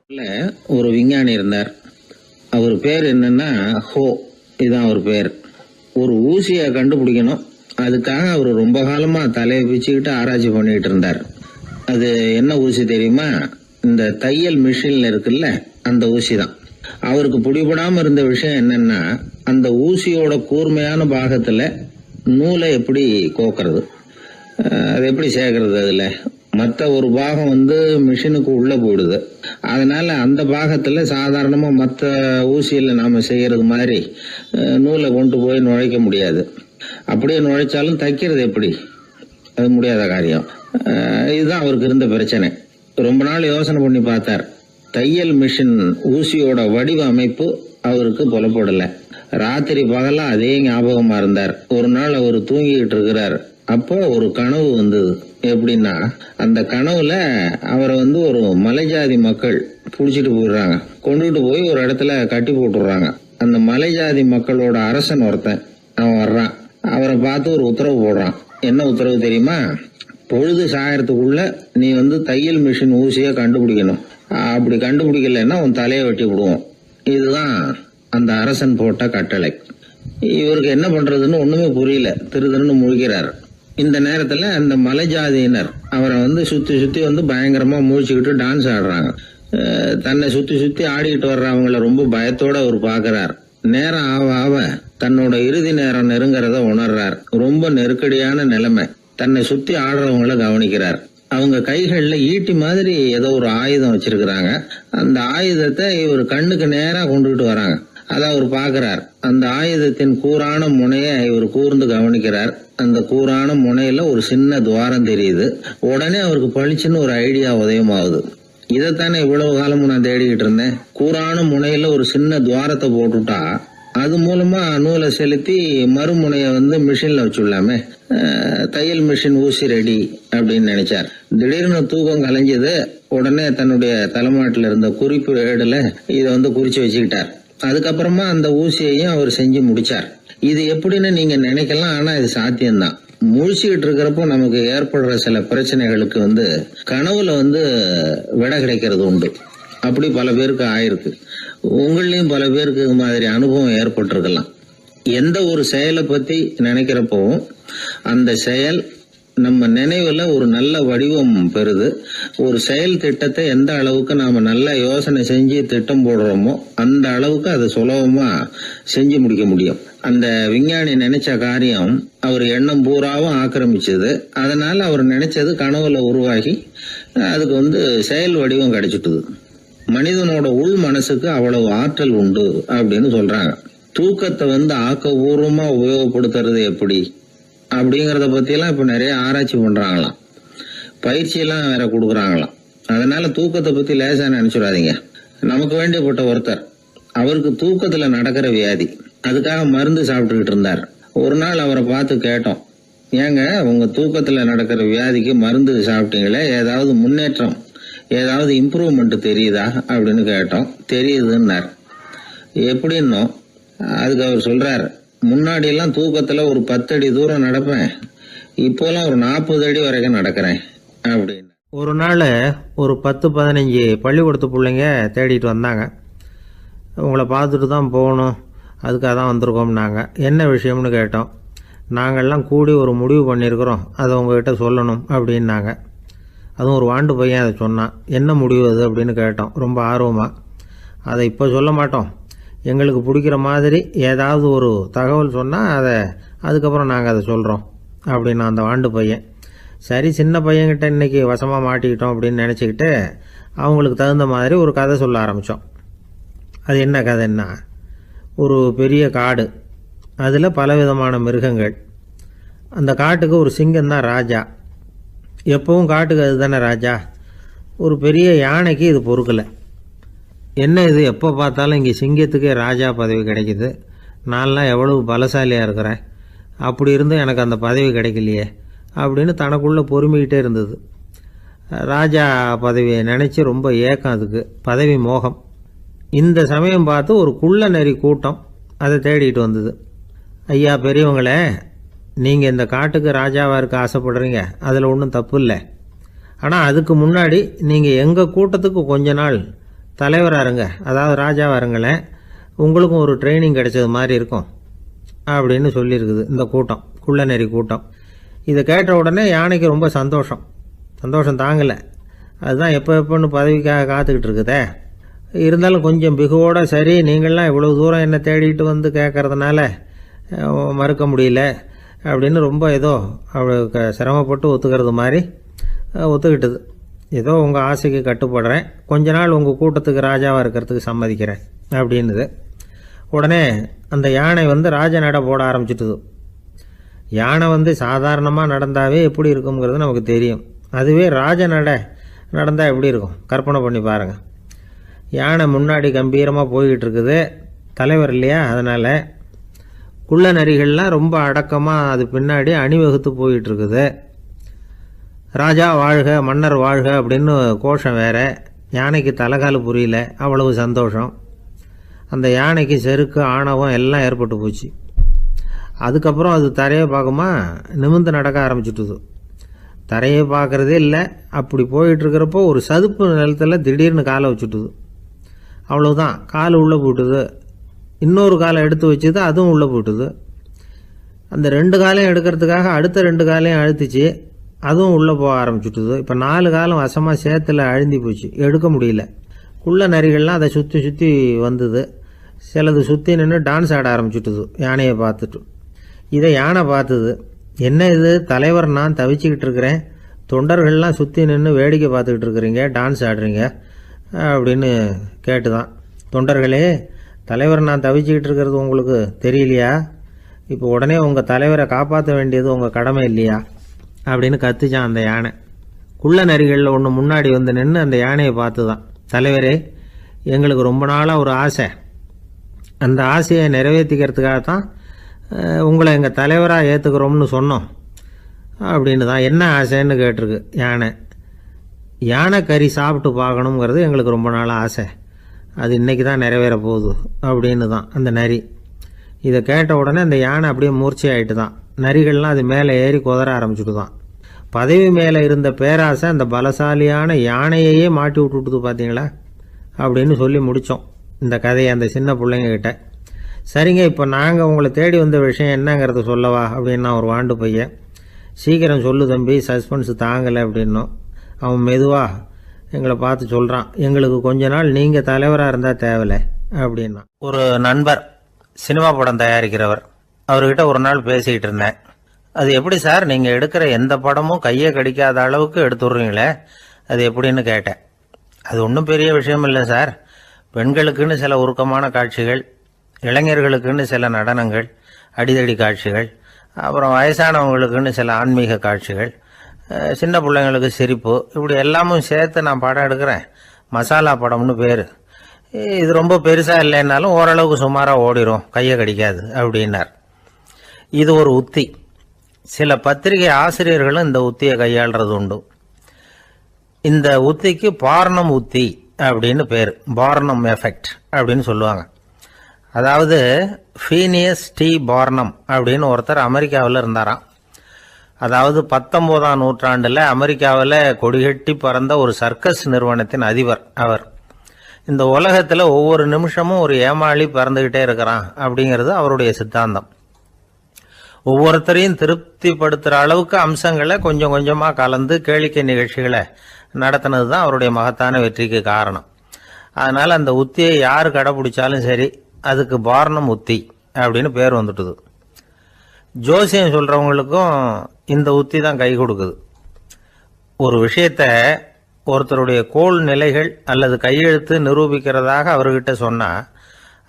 ஒரு விஞ்ஞானி இருந்தார். அவர் பேர் என்னன்னா ஹோ, இதுதான் அவர் பேர். ஒரு ஊசியை கண்டுபிடிக்கணும், அதுக்காக அவர் ரொம்ப காலமாக தலையை பிச்சுக்கிட்டு ஆராய்ச்சி பண்ணிக்கிட்டு இருந்தார். அது என்ன ஊசி தெரியுமா? இந்த தையல் மிஷினில் இருக்குல்ல, அந்த ஊசி தான். அவருக்கு பிடிபடாமல் இருந்த விஷயம் என்னன்னா, அந்த ஊசியோட கூர்மையான பாகத்தில் நூலை எப்படி கோக்கிறது, அது எப்படி சேர்க்கறது. அதில் மற்ற ஒரு பாகம் மிஷினுக்கு உள்ளே போயிடுது. அதனால் அந்த பாகத்தில் சாதாரணமாக மற்ற ஊசியில் நாம் செய்கிறது மாதிரி நூலை கொண்டு போய் நுழைக்க முடியாது. அப்படியே நுழைச்சாலும் தைக்கிறது எப்படி, அது முடியாத காரியம். இதுதான் அவருக்கு இருந்த பிரச்சனை. ரொம்ப நாள் யோசனை பண்ணி பார்த்தார். தையல் மிஷின் ஊசியோட வடிவ அமைப்பு அவருக்கு புலப்படலை. ராத்திரி பகலா அதே ஞாபகமா இருந்தார். ஒரு நாள் அவர் தூங்கிக்கிட்டு இருக்கிறார். அப்போ ஒரு கனவு வந்தது. எப்படின்னா, அந்த கனவுல அவரை ஒரு மலைஜாதி மக்கள் புடிச்சிட்டு போயிடுறாங்க. கொண்டுட்டு போய் ஒரு இடத்துல கட்டி போட்டுடுறாங்க. அந்த மலைஜாதி மக்களோட அரசன் ஒருத்தன் அவன் வர்றான். அவரை பார்த்து ஒரு உத்தரவு போடுறான். என்ன உத்தரவு தெரியுமா? பொழுது சாயறதுக்குள்ள நீ தையல் மிஷின் ஊசியை கண்டுபிடிக்கணும். அப்படி கண்டுபிடிக்கலன்னா உன் தலையை வெட்டி விடுவோம். இதுதான் அந்த அரசன் போட்ட கட்டளை. இவருக்கு என்ன பண்றதுன்னு ஒண்ணுமே புரியல. திருதுன்னு முழிக்கிறார். இந்த நேரத்துல அந்த மலை ஜாதியினர் அவரை சுத்தி சுத்தி பயங்கரமா முழிச்சுக்கிட்டு டான்ஸ் ஆடுறாங்க. தன்னை சுத்தி சுத்தி ஆடிக்கிட்டு வர்றவங்களை ரொம்ப பயத்தோட அவர் பாக்குறார். நேரம் ஆவ ஆவ தன்னோட இறுதி நேரம் நெருங்கிறத உணர்றார். ரொம்ப நெருக்கடியான நிலைமை. தன்னை சுத்தி ஆடுறவங்கள கவனிக்கிறார். அவங்க கைகள்ல ஈட்டி மாதிரி ஏதோ ஒரு ஆயுதம் வச்சிருக்கிறாங்க. அந்த ஆயுதத்தை இவர் கண்ணுக்கு நேரா கொண்டுகிட்டு வராங்க. அதை அவர் பாக்குறார். அந்த ஆயுதத்தின் கூரான முனைய இவர் கூர்ந்து கவனிக்கிறார். அந்த கூரான முனையில ஒரு சின்ன துவாரம் தெரியுது. உடனே அவருக்கு பளிச்சுன்னு ஒரு ஐடியா உதயமாகுது. இதைத்தானே இவ்வளவு காலமும் நான் தேடிக்கிட்டு இருந்தேன். கூரான முனையில ஒரு சின்ன துவாரத்தை போட்டுட்டா அது மூலமா நூலை செலுத்தி மறுமுனைய மிஷின்ல வச்சுடலாமே. தையல் மிஷின் ஊசி ரெடி அப்படின்னு நினைச்சார். திடீர்னு தூக்கம் கலைஞ்சது. உடனே தன்னுடைய தலைமாட்டில் இருந்த குறிப்பு ஏடுல இதை குறிச்சு வச்சுக்கிட்டார். அதுக்கப்புறமா அந்த ஊசியையும் அவர் செஞ்சு முடிச்சார். இது எப்படின்னு நீங்க நினைக்கலாம், ஆனா இது சாத்தியம்தான். முழிச்சுக்கிட்டு இருக்கிறப்போ நமக்கு ஏற்படுற சில பிரச்சனைகளுக்கு கனவுல விடை கிடைக்கிறது உண்டு. அப்படி பல பேருக்கு ஆயிருக்கு. உங்களையும் பல பேருக்கு இது மாதிரி அனுபவம் ஏற்பட்டிருக்கலாம். எந்த ஒரு செயலை பத்தி நினைக்கிறப்போ அந்த செயல் நம்ம நினைவுல ஒரு நல்ல வடிவம் பெறுது. ஒரு செயல் திட்டத்தை எந்த அளவுக்கு நாம நல்ல யோசனை செஞ்சு திட்டம் போடுறோமோ அந்த அளவுக்கு அதை சுலபமா செஞ்சு முடிக்க முடியும். அந்த விஞ்ஞானி நினைச்ச காரியம் அவர் எண்ணம் பூராவும் ஆக்கிரமிச்சது. அதனால அவர் நினைச்சது கனவுல உருவாகி அதுக்கு செயல் வடிவம் கிடைச்சிட்டுது. மனிதனோட உள் மனசுக்கு அவ்வளவு ஆற்றல் உண்டு அப்படின்னு சொல்றாங்க. தூக்கத்தை ஆக்கபூர்வமா உபயோகப்படுத்துறது எப்படி அப்படிங்கறத பத்தி எல்லாம் இப்ப நிறைய ஆராய்ச்சி பண்றாங்களாம். பயிற்சி எல்லாம் வேற கொடுக்குறாங்களாம். அதனால தூக்கத்தை பத்தி லேசா நினைச்சுடாதீங்க. நமக்கு வேண்டியப்பட்ட ஒருத்தர், அவருக்கு தூக்கத்துல நடக்கிற வியாதி, அதுக்காக மருந்து சாப்பிட்டுக்கிட்டு இருந்தார். ஒரு நாள் அவரை பார்த்து கேட்டோம், ஏங்க உங்க தூக்கத்துல நடக்கிற வியாதிக்கு மருந்து சாப்பிட்டீங்களே, ஏதாவது முன்னேற்றம், ஏதாவது இம்ப்ரூவ்மெண்ட் தெரியுதா அப்படின்னு கேட்டோம். தெரியுதுன்னார். எப்படின்னோ, அதுக்கு அவர் சொல்றார், முன்னாடி எல்லாம் தூக்கத்துல ஒரு 10 அடி தூரம் நடப்பேன், இப்போலாம் ஒரு 40 அடி வரைக்கும் நடக்கிறேன் அப்படின்னு.
ஒரு நாள் ஒரு 10-15 பள்ளிக்கூடத்து பிள்ளைங்க தேடிட்டு வந்தாங்க. உங்களை பார்த்துட்டு தான் போகணும், அதுக்காக தான் வந்திருக்கோம்னாங்க. என்ன விஷயம்னு கேட்டோம். நாங்கள்லாம் கூடி ஒரு முடிவு பண்ணியிருக்கிறோம், அதை உங்ககிட்ட சொல்லணும் அப்படின்னாங்க. அதுவும் ஒரு வாண்டு பையன் அதை சொன்னான். என்ன முடிவு அது அப்படின்னு கேட்டோம் ரொம்ப ஆர்வமாக. அதை இப்போ சொல்ல மாட்டோம், எங்களுக்கு பிடிக்கிற மாதிரி ஏதாவது ஒரு தகவல் சொன்னால் அதுக்கப்புறம் நாங்கள் அதை சொல்கிறோம் அப்படின்னா அந்த வாண்டு பையன். சரி, சின்ன பையன்கிட்ட இன்றைக்கி வசமாக மாட்டிக்கிட்டோம் அப்படின்னு நினச்சிக்கிட்டு அவங்களுக்கு தகுந்த மாதிரி ஒரு கதை சொல்ல ஆரம்பித்தோம். அது என்ன கதைன்னா, ஒரு பெரிய காடு, அதில் பலவிதமான மிருகங்கள். அந்த காட்டுக்கு ஒரு சிங்கம் தான் ராஜா. எப்பவும் காட்டுக்கு அது தானே ராஜா. ஒரு பெரிய யானைக்கு இது பொறுக்கலை. என்ன இது, எப்போ பார்த்தாலும் இங்கே சிங்கத்துக்கே ராஜா பதவி கிடைக்குது, நான்லாம் எவ்வளவு பலசாலியாக இருக்கிறேன், அப்படி இருந்தும் எனக்கு அந்த பதவி கிடைக்கலையே அப்படின்னு தனக்குள்ளே பொறுமிக்கிட்டே இருந்தது. ராஜா பதவியை நினச்சி ரொம்ப ஏக்கம், அதுக்கு பதவி மோகம். இந்த சமயம் பார்த்து ஒரு குள்ள நெறி கூட்டம் அதை தேடிட்டு வந்தது. ஐயா பெரியவங்களே, நீங்கள் இந்த காட்டுக்கு ராஜாவாக இருக்க ஆசைப்படுறீங்க, அதில் ஒன்றும் தப்பு இல்லை. ஆனால் அதுக்கு முன்னாடி நீங்கள் எங்கள் கூட்டத்துக்கு கொஞ்ச நாள் தலைவராக இருங்க, அதாவது ராஜாவாக இருங்களேன், உங்களுக்கும் ஒரு ட்ரைனிங் கிடைச்சது மாதிரி இருக்கும் அப்படின்னு சொல்லியிருக்குது இந்த கூட்டம், குள்ள நெறி கூட்டம். இதை கேட்ட உடனே யானைக்கு ரொம்ப சந்தோஷம் தாங்கலை. அதுதான் எப்போன்னு பதவிக்காக காத்துக்கிட்டு இருக்குதே. இருந்தாலும் கொஞ்சம் பிகுவோட, சரி நீங்கள்லாம் இவ்வளோ தூரம் என்ன தேடிட்டு வந்து கேட்கறதுனால மறுக்க முடியல அப்படின்னு ரொம்ப ஏதோ அவளுக்கு சிரமப்பட்டு ஒத்துக்கிறது மாதிரி ஒத்துக்கிட்டது. ஏதோ உங்கள் ஆசைக்கு கட்டுப்படுறேன், கொஞ்ச நாள் உங்கள் கூட்டத்துக்கு ராஜாவாக இருக்கிறதுக்கு சம்மதிக்கிறேன் அப்படின்னுது. உடனே அந்த யானை ராஜ நட போட ஆரம்பிச்சிட்டுது. யானை சாதாரணமாக நடந்தாவே எப்படி இருக்குங்கிறது நமக்கு தெரியும். அதுவே ராஜ நடந்தால் எப்படி இருக்கும் கற்பனை பண்ணி பாருங்கள். யானை முன்னாடி கம்பீரமாக போய்கிட்டு இருக்குது, தலைவர் இல்லையா, அதனால் குள்ள நரிகள்லாம் ரொம்ப அடக்கமாக அது பின்னாடி அணிவகுத்து போயிட்டு இருக்குது. ராஜா வாழ்க, மன்னர் வாழ்க அப்படின்னு கோஷம் வேற. யானைக்கு தலைகால் புரியல, அவ்வளவு சந்தோஷம். அந்த யானைக்கு செருக்கு, ஆணவம் எல்லாம் ஏற்பட்டு போச்சு. அதுக்கப்புறம் அது தரையை பார்க்குமா, நிமிர்ந்து நடக்க ஆரம்பிச்சுட்டுது. தரையை பார்க்குறதே இல்லை. அப்படி போயிட்டுருக்கிறப்போ ஒரு சதுப்பு நிலத்தில் திடீர்னு காலை வச்சுட்டுது. அவ்வளோதான், கால் உள்ளே போட்டுது. இன்னொரு காலை எடுத்து வச்சுது, அதுவும் உள்ளே போட்டுது. அந்த 2 காலையும் எடுக்கிறதுக்காக அடுத்த 2 காலையும் அழுத்திச்சு, அதுவும் உள்ளே போக ஆரம்பிச்சுட்டுது. இப்போ 4 காலம் வசமாக சேத்துல அழுந்தி போச்சு, எடுக்க முடியல. குள்ள நரிகள்லாம் அதை சுற்றி சுற்றி வந்தது. சிலது சுற்றி நின்று டான்ஸ் ஆட ஆரம்பிச்சுட்டுது யானையை பார்த்துட்டு. இதை யானை பார்த்தது. என்ன இது, தலைவர் நான் தவிச்சிக்கிட்டு இருக்கிறேன், தொண்டர்கள்லாம் சுற்றி நின்று வேடிக்கை பார்த்துக்கிட்டு இருக்கிறீங்க, டான்ஸ் ஆடுறீங்க அப்படின்னு கேட்டுதான். தொண்டர்களே, தலைவர் நான் தவிச்சிக்கிட்டு இருக்கிறது உங்களுக்கு தெரியலையா? இப்போ உடனே உங்கள் தலைவரை காப்பாற்ற வேண்டியது உங்கள் கடமை இல்லையா அப்படின்னு கத்துச்சான் அந்த யானை. குள்ள நரிகளில் ஒன்று முன்னாடி நின்று அந்த யானையை பார்த்து தான், தலைவரே எங்களுக்கு ரொம்ப நாளாக ஒரு ஆசை, அந்த ஆசையை நிறைவேற்றிக்கிறதுக்காக தான் உங்களை எங்கள் தலைவராக ஏற்றுக்கிறோம்னு சொன்னோம் அப்படின்னு தான். என்ன ஆசைன்னு கேட்டிருக்கு யானை. யானை கறி சாப்பிட்டு பார்க்கணுங்கிறது எங்களுக்கு ரொம்ப நாளாக ஆசை, அது இன்றைக்கி தான் நிறைவேற போகுது அப்படின்னு தான் அந்த நரி. இதை கேட்ட உடனே அந்த யானை அப்படியே மூர்ச்சி ஆகிட்டு தான். நரிகள்லாம் அது மேலே ஏறி குதற ஆரம்பிச்சுட்டு தான். பதவி மேலே இருந்த பேராசை அந்த பலசாலியான யானையையே மாட்டி விட்டுட்டுது பார்த்தீங்களா அப்படின்னு சொல்லி முடித்தோம் இந்த கதையை அந்த சின்ன பிள்ளைங்கக்கிட்ட. சரிங்க, இப்போ நாங்கள் உங்களை தேடி வந்த விஷயம் என்னங்கிறத சொல்லவா அப்படின்னா ஒரு வாண்டு பையன். சீக்கிரம் சொல்லு தம்பி, சஸ்பென்ஸ் தாங்கலை அப்படின்னோம். அவன் மெதுவாக எங்களை பார்த்து சொல்கிறான், எங்களுக்கு கொஞ்ச நாள் நீங்கள் தலைவராக இருந்தால் தேவலை அப்படின்னா. ஒரு நண்பர் சினிமா படம் தயாரிக்கிறவர், அவர்கிட்ட ஒரு நாள் பேசிக்கிட்டு இருந்தேன். அது எப்படி சார், நீங்கள் எடுக்கிற எந்த படமும் கையை கடிக்காத அளவுக்கு எடுத்துடுறீங்களே, அது எப்படின்னு கேட்டேன். அது ஒன்றும் பெரிய விஷயம் இல்லை சார், பெண்களுக்குன்னு சில உருக்கமான காட்சிகள், இளைஞர்களுக்குன்னு சில நடனங்கள், அடிதடி காட்சிகள், அப்புறம் வயசானவங்களுக்குன்னு சில ஆன்மீக காட்சிகள், சின்ன பிள்ளைங்களுக்கு சிரிப்பு, இப்படி எல்லாமும் சேர்த்து நான் படம் எடுக்கிறேன். மசாலா படம்னு பேர். இது ரொம்ப பெருசாக இல்லைன்னாலும் ஓரளவுக்கு சுமாராக ஓடிடும், கையை கடிக்காது அப்படின்னார். இது ஒரு உத்தி. சில பத்திரிகை ஆசிரியர்களும் இந்த உத்தியை கையாளுறது உண்டு. இந்த உத்திக்கு பார்னம் உத்தி அப்படின்னு பேர், பார்னம் எஃபெக்ட் அப்படின்னு சொல்லுவாங்க. அதாவது ஃபீனியஸ் டி பார்னம் அப்படின்னு ஒருத்தர் அமெரிக்காவில் இருந்தாராம். அதாவது 19ஆம் நூற்றாண்டில் அமெரிக்காவில் கொடிகட்டி பறந்த ஒரு சர்க்கஸ் நிறுவனத்தின் அதிபர் அவர். இந்த உலகத்தில் ஒவ்வொரு நிமிஷமும் ஒரு ஏமாளி பறந்துக்கிட்டே இருக்கிறான் அப்படிங்கிறது அவருடைய சித்தாந்தம். ஒவ்வொருத்தரையும் திருப்திப்படுத்துகிற அளவுக்கு அம்சங்களை கொஞ்சம் கொஞ்சமாக கலந்து கேளிக்கை நிகழ்ச்சிகளை நடத்தினது தான் அவருடைய மகத்தான வெற்றிக்கு காரணம். அதனால் அந்த உத்தியை யார் கடைப்பிடிச்சாலும் சரி, அதுக்கு பார்னம் உத்தி அப்படின்னு பேர் வந்துட்டுது. ஜோசியம் சொல்கிறவங்களுக்கும் இந்த உத்தி தான் கை கொடுக்குது. ஒரு விஷயத்த ஒருத்தருடைய கோள் நிலைகள் அல்லது கையெழுத்து நிரூபிக்கிறதாக அவர்கிட்ட சொன்னால்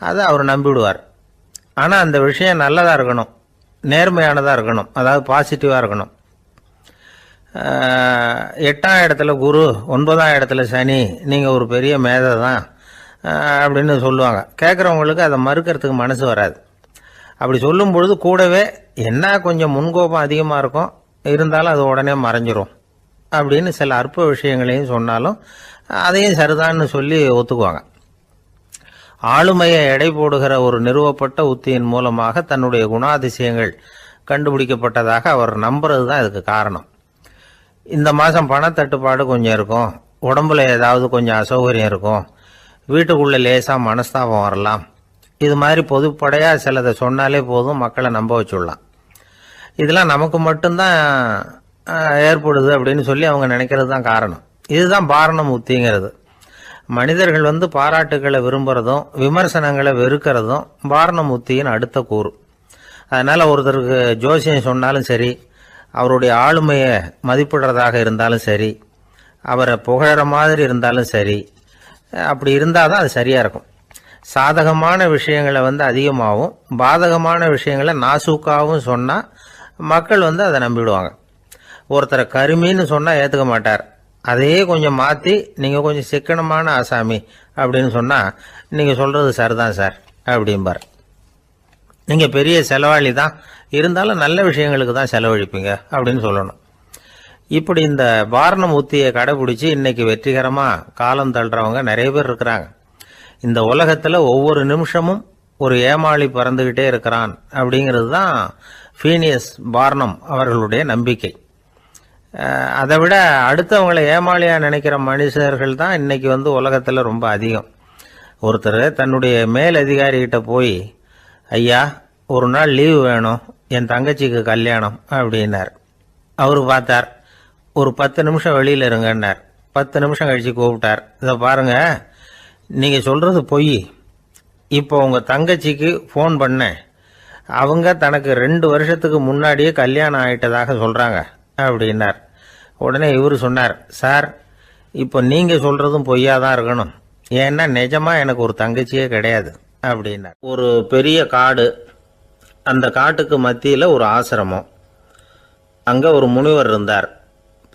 அதை அவர் நம்பிவிடுவார். ஆனால் அந்த விஷயம் நல்லதாக இருக்கணும், நேர்மையானதாக இருக்கணும், அதாவது பாசிட்டிவாக இருக்கணும். 8ஆம் இடத்துல குரு, 9ஆம் இடத்துல சனி, நீங்கள் ஒரு பெரிய மேதை தான் அப்படின்னு சொல்லுவாங்க. கேட்குறவங்களுக்கு அதை மறுக்கிறதுக்கு மனசு வராது. அப்படி சொல்லும் பொழுது கூடவே என்ன கொஞ்சம் முன்கோபம் அதிகமாக இருக்கும், இருந்தாலும் அது உடனே மறைஞ்சிரும் அப்படின்னு சில அற்ப விஷயங்களையும் சொன்னாலும் அதையும் சரிதான்னு சொல்லி ஒத்துக்குவாங்க. ஆளுமையை எடை போடுகிற ஒரு நிறுவப்பட்ட உத்தியின் மூலமாக தன்னுடைய குணாதிசயங்கள் கண்டுபிடிக்கப்பட்டதாக அவர் நம்புறது தான் இதுக்கு காரணம். இந்த மாதம் பணத்தட்டுப்பாடு கொஞ்சம் இருக்கும், உடம்புல ஏதாவது கொஞ்சம் அசௌகரியம் இருக்கும், வீட்டுக்குள்ளே லேசாக மனஸ்தாபம் வரலாம், இது மாதிரி பொதுப்படையாக சிலதை சொன்னாலே போதும், மக்களை நம்ப வச்சுடலாம். இதெல்லாம் நமக்கு மட்டும்தான் ஏற்படுது அப்படின்னு சொல்லி அவங்க நினைக்கிறது தான் காரணம். இதுதான் பார்னம் உத்திங்கிறது. மனிதர்கள் பாராட்டுகளை விரும்புகிறதும் விமர்சனங்களை வெறுக்கிறதும் பார்னம் உத்தியின் அடுத்த கூறு. அதனால் ஒருத்தருக்கு ஜோசியம் சொன்னாலும் சரி, அவருடைய ஆளுமையை மதிப்பிடுறதாக இருந்தாலும் சரி, அவரை புகழற மாதிரி இருந்தாலும் சரி, அப்படி இருந்தால் தான் அது சரியாக இருக்கும். சாதகமான விஷயங்களை அதிகமாகவும் பாதகமான விஷயங்களை நாசூக்காகவும் சொன்னால் மக்கள் அதை நம்பிவிடுவாங்க. ஒருத்தரை கருமின்னு சொன்னால் ஏற்றுக்க மாட்டார். அதையே கொஞ்சம் மாற்றி நீங்கள் கொஞ்சம் சிக்கனமான ஆசாமி அப்படின்னு சொன்னால் நீங்கள் சொல்கிறது சரிதான் சார் அப்படிம்பார். நீங்கள் பெரிய செலவாளி தான், இருந்தாலும் நல்ல விஷயங்களுக்கு தான் செலவழிப்பீங்க அப்படின்னு சொல்லணும். இப்படி இந்த பார்னம் உத்தியை கடைபிடிச்சி இன்னைக்கு வெற்றிகரமாக காலம் தள்ளுறவங்க நிறைய பேர் இருக்கிறாங்க. இந்த உலகத்தில் ஒவ்வொரு நிமிஷமும் ஒரு ஏமாளி பறந்துக்கிட்டே இருக்கிறான் அப்படிங்கிறது தான் ஃபீனியஸ் பார்னம் அவர்களுடைய நம்பிக்கை. அதை விட அடுத்தவங்களை ஏமாளியாக நினைக்கிற மனுஷர்கள் தான் இன்னைக்கு உலகத்தில் ரொம்ப அதிகம். ஒருத்தர் தன்னுடைய மேலதிகாரிகிட்ட போய், ஐயா ஒரு நாள் லீவு வேணும், என் தங்கச்சிக்கு கல்யாணம் அப்படின்னார். அவர் பார்த்தார், ஒரு 10 நிமிஷம் வெளியில் இருங்கன்னார். 10 நிமிஷம் கழித்து கூப்பிட்டார், இதை பாருங்க, நீங்கள் சொல்கிறது பொய், இப்போ உங்கள் தங்கச்சிக்கு ஃபோன் பண்ணேன், அவங்க தனக்கு 2 வருஷத்துக்கு முன்னாடியே கல்யாணம் ஆகிட்டதாக சொல்கிறாங்க அப்படின்னார். உடனே இவர் சொன்னார், சார் இப்போ நீங்கள் சொல்கிறதும் பொய்யா தான் இருக்கணும், ஏன்னா நிஜமாக எனக்கு ஒரு தங்கச்சியே கிடையாது அப்படின்னார். ஒரு பெரிய காடு, அந்த காட்டுக்கு மத்தியில் ஒரு ஆசிரமம், அங்கே ஒரு முனிவர் இருந்தார்.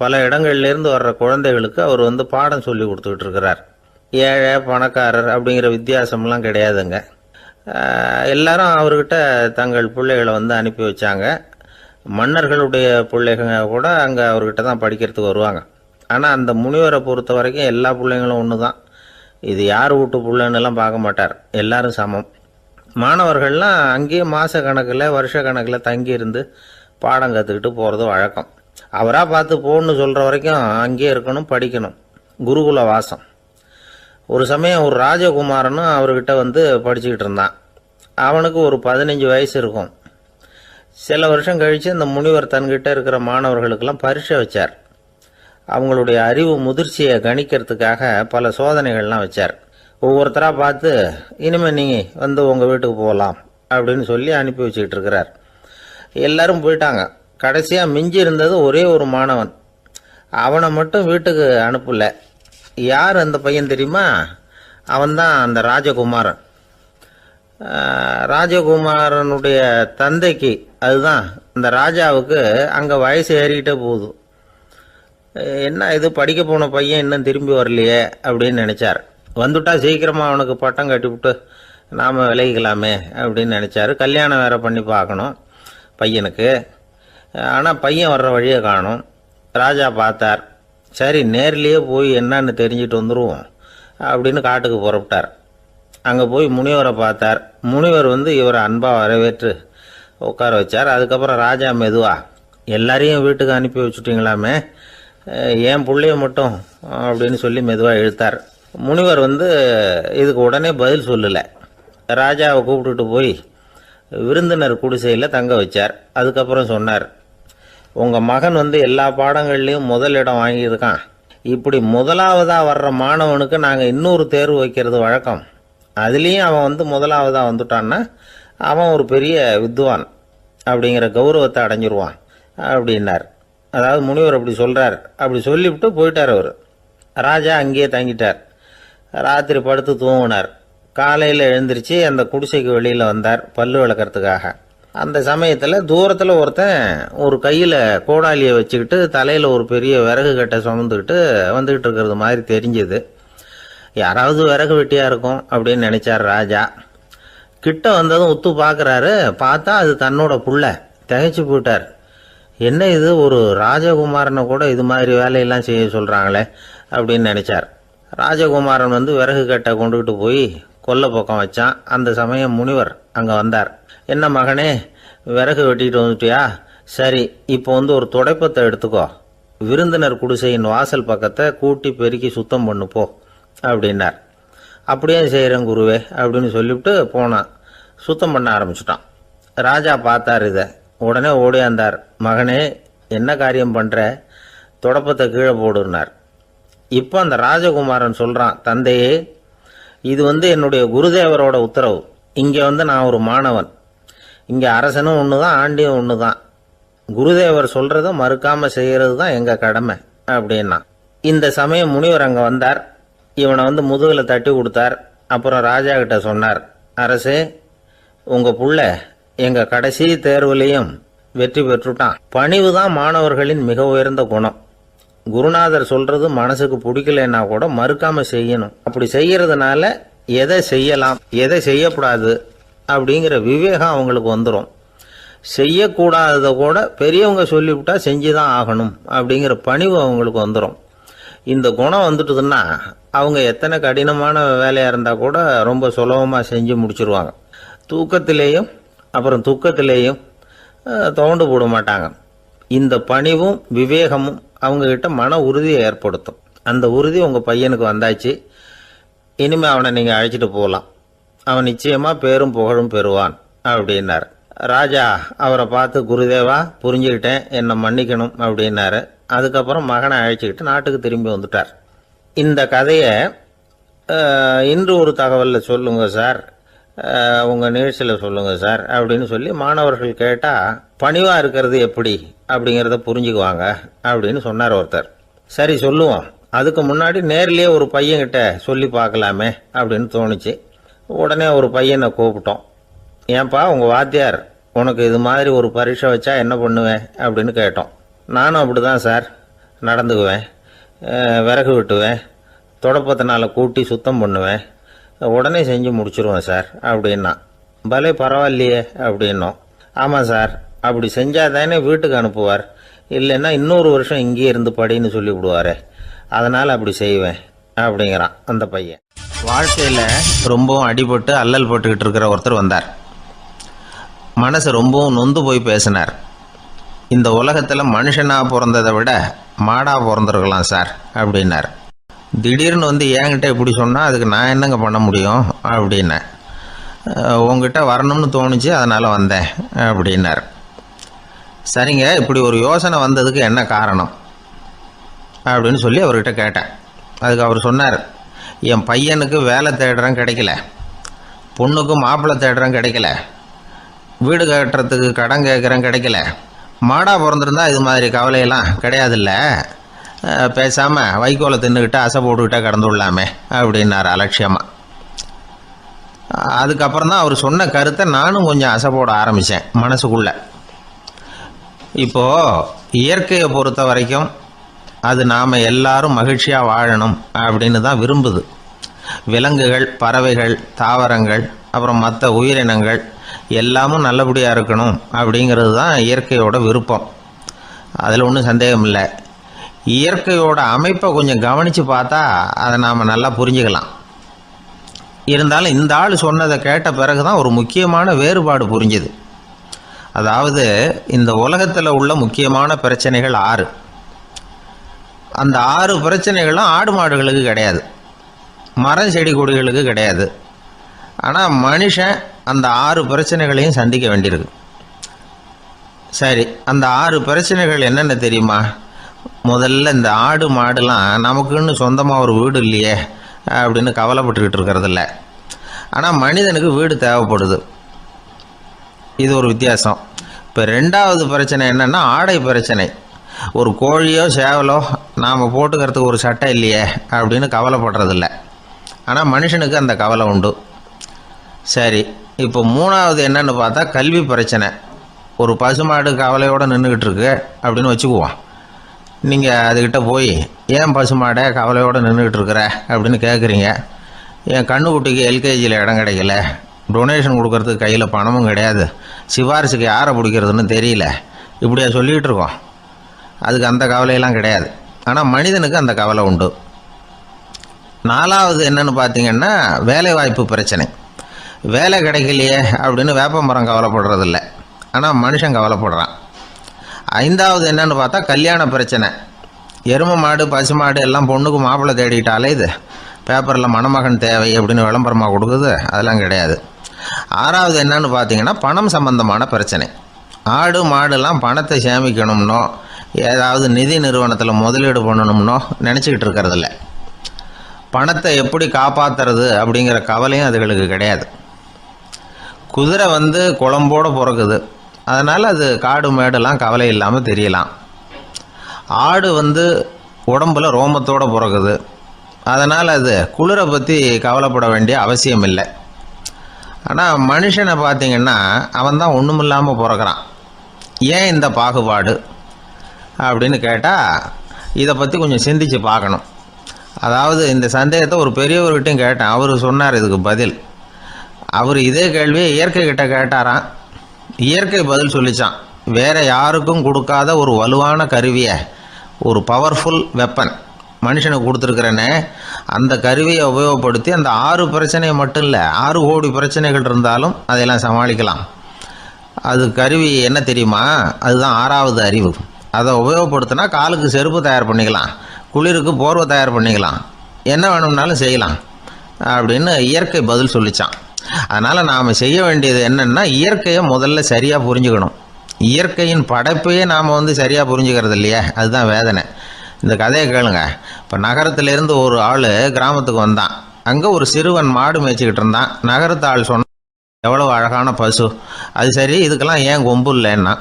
பல இடங்கள்லேருந்து வர்ற குழந்தைகளுக்கு அவர் பாடம் சொல்லி கொடுத்துக்கிட்டு இருக்கிறார். ஏழை பணக்காரர் அப்படிங்கிற வித்தியாசம்லாம் கிடையாதுங்க. எல்லாரும் அவர்கிட்ட தங்கள் பிள்ளைகளை அனுப்பி வச்சாங்க. மன்னர்களுடைய பிள்ளைங்க கூட அங்கே அவர்கிட்ட தான் படிக்கிறதுக்கு வருவாங்க. ஆனால் அந்த முனிவரை பொறுத்த வரைக்கும் எல்லா பிள்ளைங்களும் ஒன்று தான். இது யார் வீட்டு பிள்ளைன்னெல்லாம் பார்க்க மாட்டார், எல்லாரும் சமம். மாணவர்கள்லாம் அங்கேயே மாத கணக்கில் வருஷ கணக்கில் தங்கியிருந்து பாடம் கற்றுக்கிட்டு போகிறது வழக்கம். அவராக பார்த்து போன்னு சொல்கிற வரைக்கும் அங்கேயே இருக்கணும், படிக்கணும், குருகுல வாசம். ஒரு சமயம் ஒரு ராஜகுமாரனும் அவர்கிட்ட படிச்சுக்கிட்டு இருந்தான். அவனுக்கு ஒரு 15 வயசு இருக்கும். சில வருஷம் கழித்து அந்த முனிவர் தன்கிட்ட இருக்கிற மாணவர்களுக்கெல்லாம் பரீட்சை வச்சார். அவங்களுடைய அறிவு முதிர்ச்சியை கணிக்கிறதுக்காக பல சோதனைகள்லாம் வச்சார். ஒவ்வொருத்தராக பார்த்து, இனிமேல் நீங்கள் உங்கள் வீட்டுக்கு போகலாம் அப்படின்னு சொல்லி அனுப்பி வச்சுக்கிட்டு இருக்கிறார். எல்லாரும் போயிட்டாங்க. கடைசியாக மிஞ்சி இருந்தது ஒரே ஒரு மாணவன். அவனை மட்டும் வீட்டுக்கு அனுப்பலை. யார் அந்த பையன் தெரியுமா? அவன்தான் அந்த ராஜகுமாரன். ராஜகுமாரனுடைய தந்தைக்கு, அதுதான் அந்த ராஜாவுக்கு, அங்கே வயசு ஏறிக்கிட்டே போகுது. என்ன இது, படிக்க போன பையன் இன்னும் திரும்பி வரலையே அப்படின்னு நினச்சார். வந்துட்டா சீக்கிரமாக அவனுக்கு பட்டம் கட்டிவிட்டு நாம் விலகிக்கலாமே அப்படின்னு நினச்சார். கல்யாணம் வேற பண்ணி பார்க்கணும் பையனுக்கு. ஆனால் பையன் வர்ற வழியை காணும். ராஜா பார்த்தார், சரி நேர்லேயே போய் என்னன்னு தெரிஞ்சுட்டு வந்துடுவோம் அப்படின்னு காட்டுக்கு புறப்பட்டார். அங்கே போய் முனிவரை பார்த்தார். முனிவர் இவரை அன்பாக வரவேற்று உட்கார வச்சார். அதுக்கப்புறம் ராஜா மெதுவா, எல்லாரையும் வீட்டுக்கு அனுப்பி வச்சுட்டிங்களாமே, ஏன் பிள்ளைய மட்டும் அப்படின்னு சொல்லி மெதுவாக இழுத்தார். முனிவர் இதுக்கு உடனே பதில் சொல்லலை. ராஜாவை கூப்பிட்டுட்டு போய் விருந்தினர் குடிசையில் தங்க வச்சார். அதுக்கப்புறம் சொன்னார், உங்கள் மகன் எல்லா பாடங்கள்லேயும் முதல் இடம் வாங்கியிருக்கான். இப்படி முதலாவதாக வர்ற மாணவனுக்கு நாங்கள் இன்னொரு தேர்வு வைக்கிறது வழக்கம். அதுலேயும் அவன் முதலாவதாக வந்துட்டான்னா அவன் ஒரு பெரிய வித்வான் அப்படிங்கிற கௌரவத்தை அடைஞ்சிருவான் அப்படின்னார். அதாவது முனிவர் அப்படி சொல்கிறார். அப்படி சொல்லிவிட்டு போயிட்டார். அவர் ராஜா அங்கேயே தங்கிட்டார். ராத்திரி படுத்து தூங்கினார். காலையில் எழுந்திரிச்சு அந்த குடிசைக்கு வெளியில் வந்தார் பல்லு விளக்கிறதுக்காக. அந்த சமயத்தில் தூரத்தில் ஒருத்தன் ஒரு கையில் கோடாலியை வச்சுக்கிட்டு தலையில் ஒரு பெரிய விறகு கட்டை சுமந்துக்கிட்டு வந்துக்கிட்டு இருக்கிறது மாதிரி தெரிஞ்சுது. யாராவது விறகு வெட்டியாக இருக்கும் அப்படின்னு நினச்சார் ராஜா. கிட்ட வந்ததும் உத்து பார்க்குறாரு. பார்த்தா அது தன்னோட புள்ள. திகைச்சு போயிட்டார். என்ன இது, ஒரு ராஜகுமாரனை கூட இது மாதிரி வேலையெல்லாம் செய்ய சொல்கிறாங்களே அப்படின்னு நினச்சார். ராஜகுமாரன் விறகு கட்டை கொண்டுகிட்டு போய் கொல்லை பக்கம் வச்சான். அந்த சமயம் முனிவர் அங்கே வந்தார். என்ன மகனே, விறகு வெட்டிட்டு வந்துட்டியா? சரி, இப்போ ஒரு துடைப்பத்தை எடுத்துக்கோ, விருந்தினர் குடிசையின் வாசல் பக்கத்தை கூட்டி பெருக்கி சுத்தம் பண்ணு போ அப்படின்னார். அப்படியே செய்கிறேன் குருவே அப்படின்னு சொல்லிவிட்டு போனான். சுத்தம் பண்ண ஆரம்பிச்சுட்டான். ராஜா பார்த்தார் இதை. உடனே ஓடியாந்தார். மகனே, என்ன காரியம் பண்ணுற? துடைப்பத்தை கீழே போடுனார். இப்போ அந்த ராஜகுமாரன் சொல்கிறான், தந்தையே, இது என்னுடைய குருதேவரோட உத்தரவு. இங்கே நான் ஒரு மாணவன். இங்கே அரசனும் ஒன்று தான், ஆண்டியும் ஒன்று தான். குருதேவர் சொல்கிறத மறுக்காமல் செய்கிறது தான் எங்கள் கடமை அப்படின்னா. இந்த சமயம் முனிவர் அங்கே வந்தார். இவனை முதுகில் தட்டி கொடுத்தார். அப்புறம் ராஜா கிட்ட சொன்னார், அரசே, உங்கள் புள்ள எங்கள் கடைசி தேர்வுலையும் வெற்றி பெற்றுட்டான். பணிவு தான் மாணவர்களின் மிக உயர்ந்த குணம். குருநாதர் சொல்றது மனசுக்கு பிடிக்கலன்னா கூட மறுக்காம செய்யணும். அப்படி செய்யறதுனால எதை செய்யலாம் எதை செய்யக்கூடாது அப்படிங்கிற விவேகம் அவங்களுக்கு வந்துடும். செய்யக்கூடாததை கூட பெரியவங்க சொல்லிவிட்டா செஞ்சுதான் ஆகணும் அப்படிங்கிற பணிவு அவங்களுக்கு வந்துடும். இந்த குணம் வந்துட்டுதுன்னா அவங்க எத்தனை கடினமான வேலையாக இருந்தால் கூட ரொம்ப சுலபமாக செஞ்சு முடிச்சிருவாங்க. தூக்கத்திலேயும் அப்புறம் துக்கத்திலேயும் தோண்டு போட மாட்டாங்க. இந்த பணிவும் விவேகமும் அவங்கக்கிட்ட மன உறுதியை ஏற்படுத்தும். அந்த உறுதி உங்கள் பையனுக்கு வந்தாச்சு. இனிமேல் அவனை நீங்கள் அழைச்சிட்டு போகலாம். அவன் நிச்சயமாக பேரும் புகழும் பெறுவான் அப்படின்னார். ராஜா அவரை பார்த்து, குருதேவா, புரிஞ்சுக்கிட்டேன், என்னை மன்னிக்கணும் அப்படின்னாரு. அதுக்கப்புறம் மகனை அழைச்சிக்கிட்டு நாட்டுக்கு திரும்பி வந்துட்டார். இந்த கதையை இன்று ஒரு தகவலில் சொல்லுங்கள் சார், உங்கள் நிகழ்ச்சியில் சொல்லுங்கள் சார் அப்படின்னு சொல்லி மாணவர்கள் கேட்டால் பணிவாக இருக்கிறது எப்படி அப்படிங்கிறத புரிஞ்சுக்குவாங்க அப்படின்னு சொன்னார் ஒருத்தர். சரி சொல்லுவோம், அதுக்கு முன்னாடி நேர்லேயே ஒரு பையன்கிட்ட சொல்லி பார்க்கலாமே அப்படின்னு தோணுச்சு. உடனே ஒரு பையனை கூப்பிட்டோம். ஏன்பா, உங்கள் வாத்தியார் உனக்கு இது மாதிரி ஒரு பரீட்சை வச்சா என்ன பண்ணுவேன் அப்படின்னு கேட்டோம். நானும் அப்படி தான் சார் நடந்துக்குவேன். விறகு வெட்டுவேன், தொடப்பத்தினால கூட்டி சுத்தம் பண்ணுவேன், உடனே செஞ்சு முடிச்சிருவேன் சார் அப்படின்னா. பலே பரவாயில்லையே அப்படின்னோம். ஆமாம் சார், அப்படி செஞ்சால் தானே வீட்டுக்கு அனுப்புவார், இல்லைன்னா இன்னொரு வருஷம் இங்கேயே இருந்து படின்னு சொல்லி விடுவார், அதனால் அப்படி செய்வேன் அப்படிங்கிறான் அந்த பையன். வாழ்க்கையில் ரொம்பவும் அடிபட்டு அல்லல் போட்டுக்கிட்டு இருக்கிற ஒருத்தர் வந்தார். மனசு ரொம்பவும் நொந்து போய் பேசினார். இந்த உலகத்தில் மனுஷனாக பிறந்ததை விட மாடாக பிறந்திருக்கலாம் சார் அப்படின்னார். திடீர்னு என்கிட்ட இப்படி சொன்னால் அதுக்கு நான் என்னங்க பண்ண முடியும் அப்படின்னேன். உங்ககிட்ட வரணும்னு தோணுச்சு, அதனால் வந்தேன் அப்படின்னார். சரிங்க, இப்படி ஒரு யோசனை வந்ததுக்கு என்ன காரணம் அப்படின்னு சொல்லி அவர்கிட்ட கேட்டேன். அதுக்கு அவர் சொன்னார், என் பையனுக்கு வேலை தேடுறேன் கிடைக்கல, பொண்ணுக்கு மாப்பிள்ளை தேடுறேன் கிடைக்கல, வீடு கட்டுறதுக்கு கடன் கேட்குறேன் கிடைக்கல, மாடாக பிறந்திருந்தா இது மாதிரி கவலையெல்லாம் கிடையாதுல்ல, பேசாமல் வைக்கோலை தின்னுக்கிட்டு அசை போட்டுக்கிட்டே கடந்து விடலாமே அப்படின்னார் அலட்சியமாக. அதுக்கப்புறம் தான் அவர் சொன்ன கருத்தை நானும் கொஞ்சம் அசை போட ஆரம்பித்தேன் மனசுக்குள்ளே. இப்போது இயற்கையை பொறுத்த வரைக்கும் அது நாம் எல்லாரும் மகிழ்ச்சியாக வாழணும் அப்படின்னு தான் விரும்புது. விலங்குகள், பறவைகள், தாவரங்கள், அப்புறம் மற்ற உயிரினங்கள் எல்லாமும் நல்லபடியாக இருக்கணும் அப்படிங்கிறது தான் இயற்கையோட விருப்பம். அதில் ஒன்றும் சந்தேகம் இல்லை. இயற்கையோட அமைப்பை கொஞ்சம் கவனித்து பார்த்தா அதை நாம் நல்லா புரிஞ்சுக்கலாம். இருந்தாலும் இந்த ஆள் சொன்னதை கேட்ட பிறகுதான் ஒரு முக்கியமான வேறுபாடு புரிஞ்சுது. அதாவது இந்த உலகத்தில் உள்ள முக்கியமான பிரச்சனைகள் 6. அந்த 6 பிரச்சனைகளும் ஆடு மாடுகளுக்கு கிடையாது, மரம் செடி கொடிகளுக்கு கிடையாது. ஆனால் மனுஷன் அந்த 6 பிரச்சனைகளையும் சந்திக்க வேண்டியிருக்கு. சரி, அந்த 6 பிரச்சனைகள் என்னென்ன தெரியுமா? முதல்ல இந்த ஆடு மாடுலாம் நமக்குன்னு சொந்தமாக ஒரு வீடு இல்லையே அப்படின்னு கவலைப்பட்டுக்கிட்டு இருக்கிறதில்ல. ஆனால் மனிதனுக்கு வீடு தேவைப்படுது. இது ஒரு வித்தியாசம். இப்போ 2வது பிரச்சனை என்னென்னா ஆடை பிரச்சனை. ஒரு கோழியோ சேவலோ நாம் போட்டுக்கிறதுக்கு ஒரு சட்டை இல்லையே அப்படின்னு கவலைப்படுறதில்ல. ஆனால் மனுஷனுக்கு அந்த கவலை உண்டு. சரி, இப்போ 3வது என்னன்னு பார்த்தா கல்வி பிரச்சனை. ஒரு பசுமாடு கவலையோடு நின்றுக்கிட்டு இருக்கு அப்படின்னு வச்சுக்குவோம். நீங்கள் அதுக்கிட்ட போய் ஏன் பசுமாடை கவலையோடு நின்றுக்கிட்டு இருக்கிற அப்படின்னு கேட்குறீங்க. என் கண்ணுக்குட்டிக்கு எல்கேஜியில் இடம் கிடைக்கல, டொனேஷன் கொடுக்கறதுக்கு கையில் பணமும் கிடையாது, சிபாரிசுக்கு யாரை பிடிக்கிறதுன்னு தெரியல, இப்படியா சொல்லிகிட்டு இருக்கோம். அதுக்கு அந்த கவலையெல்லாம் கிடையாது. ஆனால் மனிதனுக்கு அந்த கவலை உண்டு. 4வது என்னன்னு பார்த்தீங்கன்னா வேலைவாய்ப்பு பிரச்சனை. வேலை கிடைக்கலையே அப்படின்னு வேப்ப மரம் கவலைப்படுறதில்ல, ஆனால் மனுஷன் கவலைப்படுறான். 5வது என்னன்னு பார்த்தா கல்யாண பிரச்சனை. எருமை மாடு பசு மாடு எல்லாம் பொண்ணுக்கு மாப்பிள்ளை தேடிக்கிட்டாலே இது பேப்பரில் மணமகன் தேவை அப்படின்னு விளம்பரமாக கொடுக்குது, அதெல்லாம் கிடையாது. 6வது என்னன்னு பார்த்தீங்கன்னா பணம் சம்பந்தமான பிரச்சனை. ஆடு மாடுலாம் பணத்தை சேமிக்கணும்னோ ஏதாவது நிதி நிறுவனத்தில் முதலீடு பண்ணணும்னோ நினச்சிக்கிட்டு இருக்கிறதில்ல. பணத்தை எப்படி காப்பாற்றுறது அப்படிங்கிற கவலையும் அதுகளுக்கு கிடையாது. குதிரை குளம்போடு பிறக்குது, அதனால் அது காடு மேடெல்லாம் கவலை இல்லாமல் தெரியலாம். ஆடு உடம்புல ரோமத்தோடு பிறக்குது, அதனால் அது குளிரை பற்றி கவலைப்பட வேண்டிய அவசியம் இல்லை. ஆனால் மனுஷனை பார்த்திங்கன்னா அவன் தான் ஒன்றுமில்லாமல் பிறக்கிறான். ஏன் இந்த பாகுபாடு அப்படின்னு கேட்டால் இதை பற்றி கொஞ்சம் சிந்திச்சு பார்க்கணும். அதாவது இந்த சந்தேகத்தை ஒரு பெரியவர்கிட்டையும் கேட்டேன். அவர் சொன்னார் இதுக்கு பதில். அவர் இதே கேள்வியை இயற்கை கிட்ட கேட்டாராம். இயற்கை பதில் சொல்லிச்சான். வேற யாருக்கும் கொடுக்காத ஒரு வலுவான கருவியை, ஒரு பவர்ஃபுல் வெப்பன் மனுஷனுக்கு கொடுத்துருக்குறேன்னு, அந்த கருவியை உபயோகப்படுத்தி அந்த 6 பிரச்சனையை மட்டும் இல்லை 6 கோடி பிரச்சனைகள் இருந்தாலும் அதையெல்லாம் சமாளிக்கலாம். அது கருவி என்ன தெரியுமா? அதுதான் 6வது அறிவு. அதை உபயோகப்படுத்தினா காலுக்கு செருப்பு தயார் பண்ணிக்கலாம், குளிருக்கு போர்வை தயார் பண்ணிக்கலாம், என்ன வேணும்னாலும் செய்யலாம் அப்படின்னு இயற்கை பதில் சொல்லிச்சான். அதனால் நாம் செய்ய வேண்டியது என்னென்னா இயற்கையை முதல்ல சரியாக புரிஞ்சுக்கணும். இயற்கையின் படைப்பையே நாம் சரியாக புரிஞ்சுக்கிறது இல்லையா, அதுதான் வேதனை. இந்த கதையை கேளுங்க. இப்போ நகரத்திலேருந்து ஒரு ஆள் கிராமத்துக்கு வந்தான். அங்கே ஒரு சிறுவன் மாடு மேய்ச்சிக்கிட்டு இருந்தான். நகரத்து ஆள் சொன்னான், எவ்வளோ அழகான பசு, அது சரி இதுக்கெல்லாம் ஏன் கொம்பு இல்லைன்னா.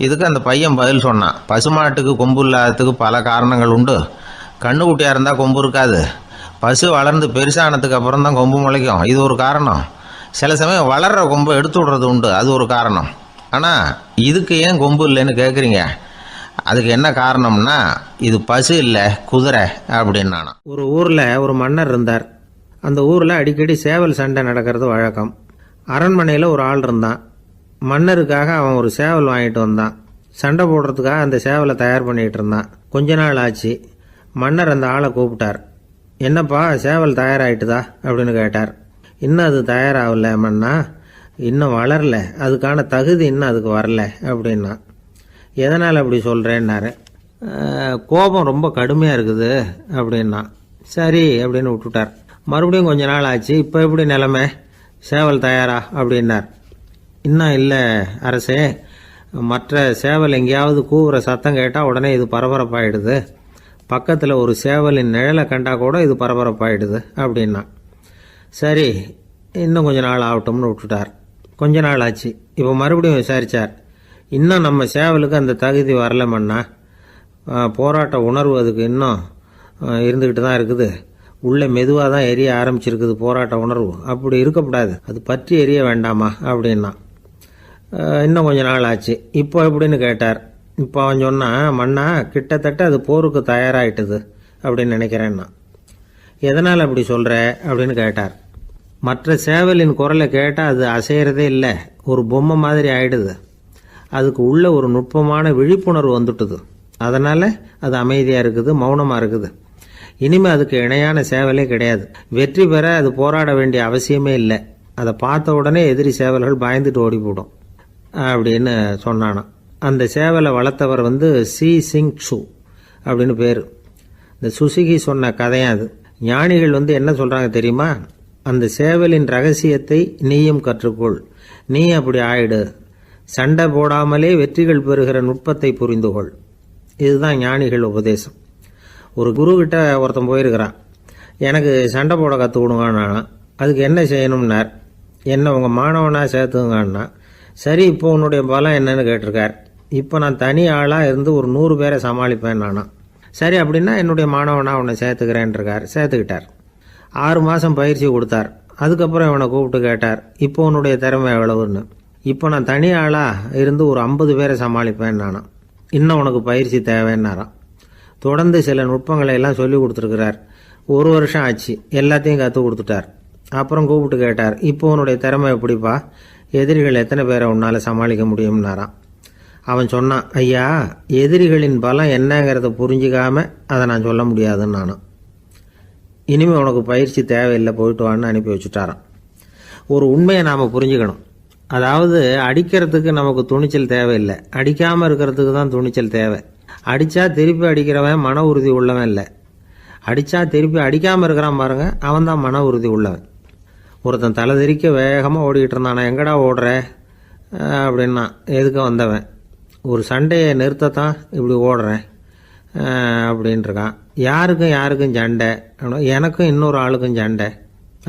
இதுக்கு அந்த பையன் பதில் சொன்னான், பசுமாட்டுக்கு கொம்பு இல்லாததுக்கு பல காரணங்கள் உண்டு. கண்ணுக்குட்டியாக இருந்தால் கொம்பு இருக்காது, பசு வளர்ந்து பெருசானதுக்கு அப்புறம் தான் கொம்பு முளைக்கும், இது ஒரு காரணம். சில சமயம் வளர்கிற கொம்பை எடுத்து விடுறது உண்டு, அது ஒரு காரணம். ஆனால் இதுக்கு ஏன் கொம்பு இல்லைன்னு கேட்குறீங்க. அதுக்கு என்ன காரணம்னா இது பசு இல்லை குதிரை அப்படின்னா.
ஒரு ஊரில் ஒரு மன்னர் இருந்தார். அந்த ஊரில் அடிக்கடி சேவல் சண்டை நடக்கிறது வழக்கம். அரண்மனையில் ஒரு ஆள் இருந்தான். மன்னருக்காக அவன் ஒரு சேவல் வாங்கிட்டு வந்தான். சண்டை போடுறதுக்காக அந்த சேவலை தயார் பண்ணிகிட்டு இருந்தான். கொஞ்ச நாள் ஆச்சு. மன்னர் அந்த ஆளை கூப்பிட்டார். என்னப்பா சேவல் தயாராகிட்டுதா அப்படின்னு கேட்டார். இன்னும் அது தயாராகல மன்னா, இன்னும் வளரல, அதுக்கான தகுதி இன்னும் அதுக்கு வரல அப்படின்னா. எதனால் அப்படி சொல்கிறேன்னாரு. கோபம் ரொம்ப கடுமையாக இருக்குது அப்படின்னா. சரி அப்படின்னு விட்டுட்டார். மறுபடியும் கொஞ்ச நாள் ஆச்சு. இப்போ எப்படி நிலைமை, சேவல் தயாரா அப்படின்னார். இன்னும் இல்லை அரசே, மற்ற சேவல் எங்கேயாவது கூவுற சத்தம் கேட்டால் உடனே இது பரபரப்பாயிடுது, பக்கத்தில் ஒரு சேவலின் நிழலை கண்டா கூட இது பரபரப்பாயிடுது அப்படின்னா. சரி இன்னும் கொஞ்ச நாள் ஆகட்டும்னு விட்டுட்டார். கொஞ்ச நாள் ஆச்சு. இப்போ மறுபடியும் விசாரித்தார். இன்னும் நம்ம சேவலுக்கு அந்த தகுதி வரலமன்னா, போராட்ட உணர்வு அதுக்கு இன்னும் இருந்துக்கிட்டு தான் இருக்குது, உள்ளே மெதுவாக தான் எரிய ஆரம்பிச்சிருக்குது போராட்ட உணர்வு, அப்படி இருக்கக்கூடாது, அது பற்றி எரிய வேண்டாமா அப்படின்னா. இன்னும் கொஞ்ச நாள் ஆச்சு. இப்போ எப்படின்னு கேட்டார். இப்போ அவன் சொன்னான், மன்னா கிட்டத்தட்ட அது போருக்கு தயாராகிட்டுது அப்படின்னு நினைக்கிறேன்னா. எதனால் அப்படி சொல்கிற அப்படின்னு கேட்டார். மற்ற சேவலின் குரலை கேட்டால் அது அசைகிறதே இல்லை, ஒரு பொம்மை மாதிரி ஆயிடுது, அதுக்கு உள்ள ஒரு நுட்பமான விழிப்புணர்வு வந்துட்டுது, அதனால் அது அமைதியாக இருக்குது, மௌனமாக இருக்குது. இனிமே அதுக்கு இணையான சேவலே கிடையாது. வெற்றி பெற அது போராட வேண்டிய அவசியமே இல்லை. அதை பார்த்த உடனே எதிரி சேவல்கள் பயந்துட்டு ஓடி போடும் அப்படின்னு சொன்னானாம். அந்த சேவலை வளர்த்தவர் சி சிங் சு அப்படின்னு பேர். இந்த சுசுகி சொன்ன கதையும் அது. ஞானிகள் என்ன சொல்றாங்க தெரியுமா? அந்த சேவலின் ரகசியத்தை நீயும் கற்றுக்கொள், நீ அப்படி ஆயிடு, சண்டை போடாமலே வெற்றிகள் பெறுகிற நுட்பத்தை புரிந்துகொள். இதுதான் ஞானிகள் உபதேசம். ஒரு குரு கிட்ட ஒருத்தன் போயிருக்கிறான். எனக்கு சண்டை போட கற்றுக் கொடுங்கண்ணா. அதுக்கு என்ன செய்யணும்னார். என்ன உங்கள் மாணவனாக சேர்த்துங்கண்ணா. சரி, இப்போ உன்னுடைய பலம் என்னன்னு கேட்டிருக்கார். இப்போ நான் தனி ஆளாக இருந்து ஒரு 100 பேரை சமாளிப்பேன் நானா. சரி, அப்படின்னா என்னுடைய மாணவனாக உன்னை சேர்த்துக்கிறேன்ருக்கார். சேர்த்துக்கிட்டார். 6 மாதம் பயிற்சி கொடுத்தார். அதுக்கப்புறம் இவனை கூப்பிட்டு கேட்டார், இப்போ உன்னுடைய திறமை எவ்வளவுன்னு. இப்போ நான் தனி ஆளாக இருந்து ஒரு 50 பேரை சமாளிப்பேன் நானா. இன்னும் உனக்கு பயிற்சி தேவைன்னாராம். தொடர்ந்து சில நுட்பங்களை எல்லாம் சொல்லி கொடுத்துருக்கிறார். 1 வருஷம் ஆச்சு. எல்லாத்தையும் கற்றுக் கொடுத்துட்டார். அப்புறம் கூப்பிட்டு கேட்டார், இப்போ உன்னுடைய திறமை எப்படிப்பா, எதிரிகள் எத்தனை பேரை உன்னால் சமாளிக்க முடியும்னாராம். அவன் சொன்னான், ஐயா, எதிரிகளின் பலம் என்னங்கிறத புரிஞ்சிக்காம அதை நான் சொல்ல முடியாதுன்னு நானும். இனிமேல் உனக்கு பயிற்சி தேவையில்லை, போயிட்டு வான்னு அனுப்பி வச்சுட்டாரான். ஒரு உண்மையை நாம் புரிஞ்சுக்கணும். அதாவது அடிக்கிறதுக்கு நமக்கு துணிச்சல் தேவையில்லை, அடிக்காமல் இருக்கிறதுக்கு தான் துணிச்சல் தேவை. அடித்தா திருப்பி அடிக்கிறவன் மன உறுதி உள்ளவன் இல்லை, அடித்தா திருப்பி அடிக்காமல் இருக்கிறான் பாருங்க, அவன் தான் மன உறுதி உள்ளவன். ஒருத்தன் தலை தெறிக்க வேகமாக ஓடிக்கிட்டு இருந்தானா, எங்கடா ஓடுற அப்படின்னா, எதுக்கு வந்தவன், ஒரு சண்டையை நிறுத்தத்தான் இப்படி ஓடுறேன் அப்படின்ட்டுருக்கான். யாருக்கும் சண்டை, எனக்கும் இன்னொரு ஆளுக்கும் சண்டை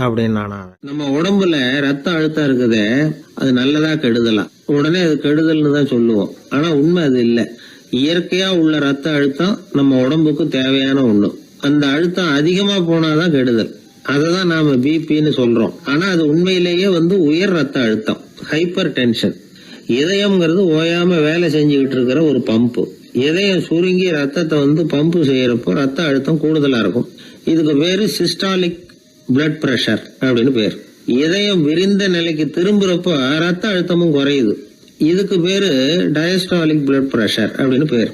அப்படின்னு நானா.
நம்ம உடம்புல ரத்த அழுத்தம் இருக்குதே, அது நல்லதா கெடுதலா? உடனே அது கெடுதல்னு தான் சொல்லுவோம். ஆனா உண்மை அது இல்லை. இயற்கையா உள்ள ரத்த அழுத்தம் நம்ம உடம்புக்கு தேவையான ஒண்ணு. அந்த அழுத்தம் அதிகமா போனாதான் கெடுதல். அததான் நாம பிபின்னு சொல்றோம். ஆனா அது உண்மையிலேயே உயர் ரத்த அழுத்தம், ஹைப்பர் டென்ஷன். இதயம்ங்கிறது ஓயாம வேலை செஞ்சுக்கிட்டு இருக்கிற ஒரு பம்பு. இதயம் சுருங்கி ரத்தத்தை பம்பு செய்யறப்போ ரத்த அழுத்தம் கூடுதலா இருக்கும். இதுக்கு பேரு சிஸ்டாலிக் பிளட் பிரஷர் அப்படின்னு பேர். இதயம் விரிந்த நிலைக்கு திரும்புறப்போ ரத்த அழுத்தமும் குறையுது. இதுக்கு பேரு டயஸ்டாலிக் பிளட் பிரஷர் அப்படின்னு பேர்.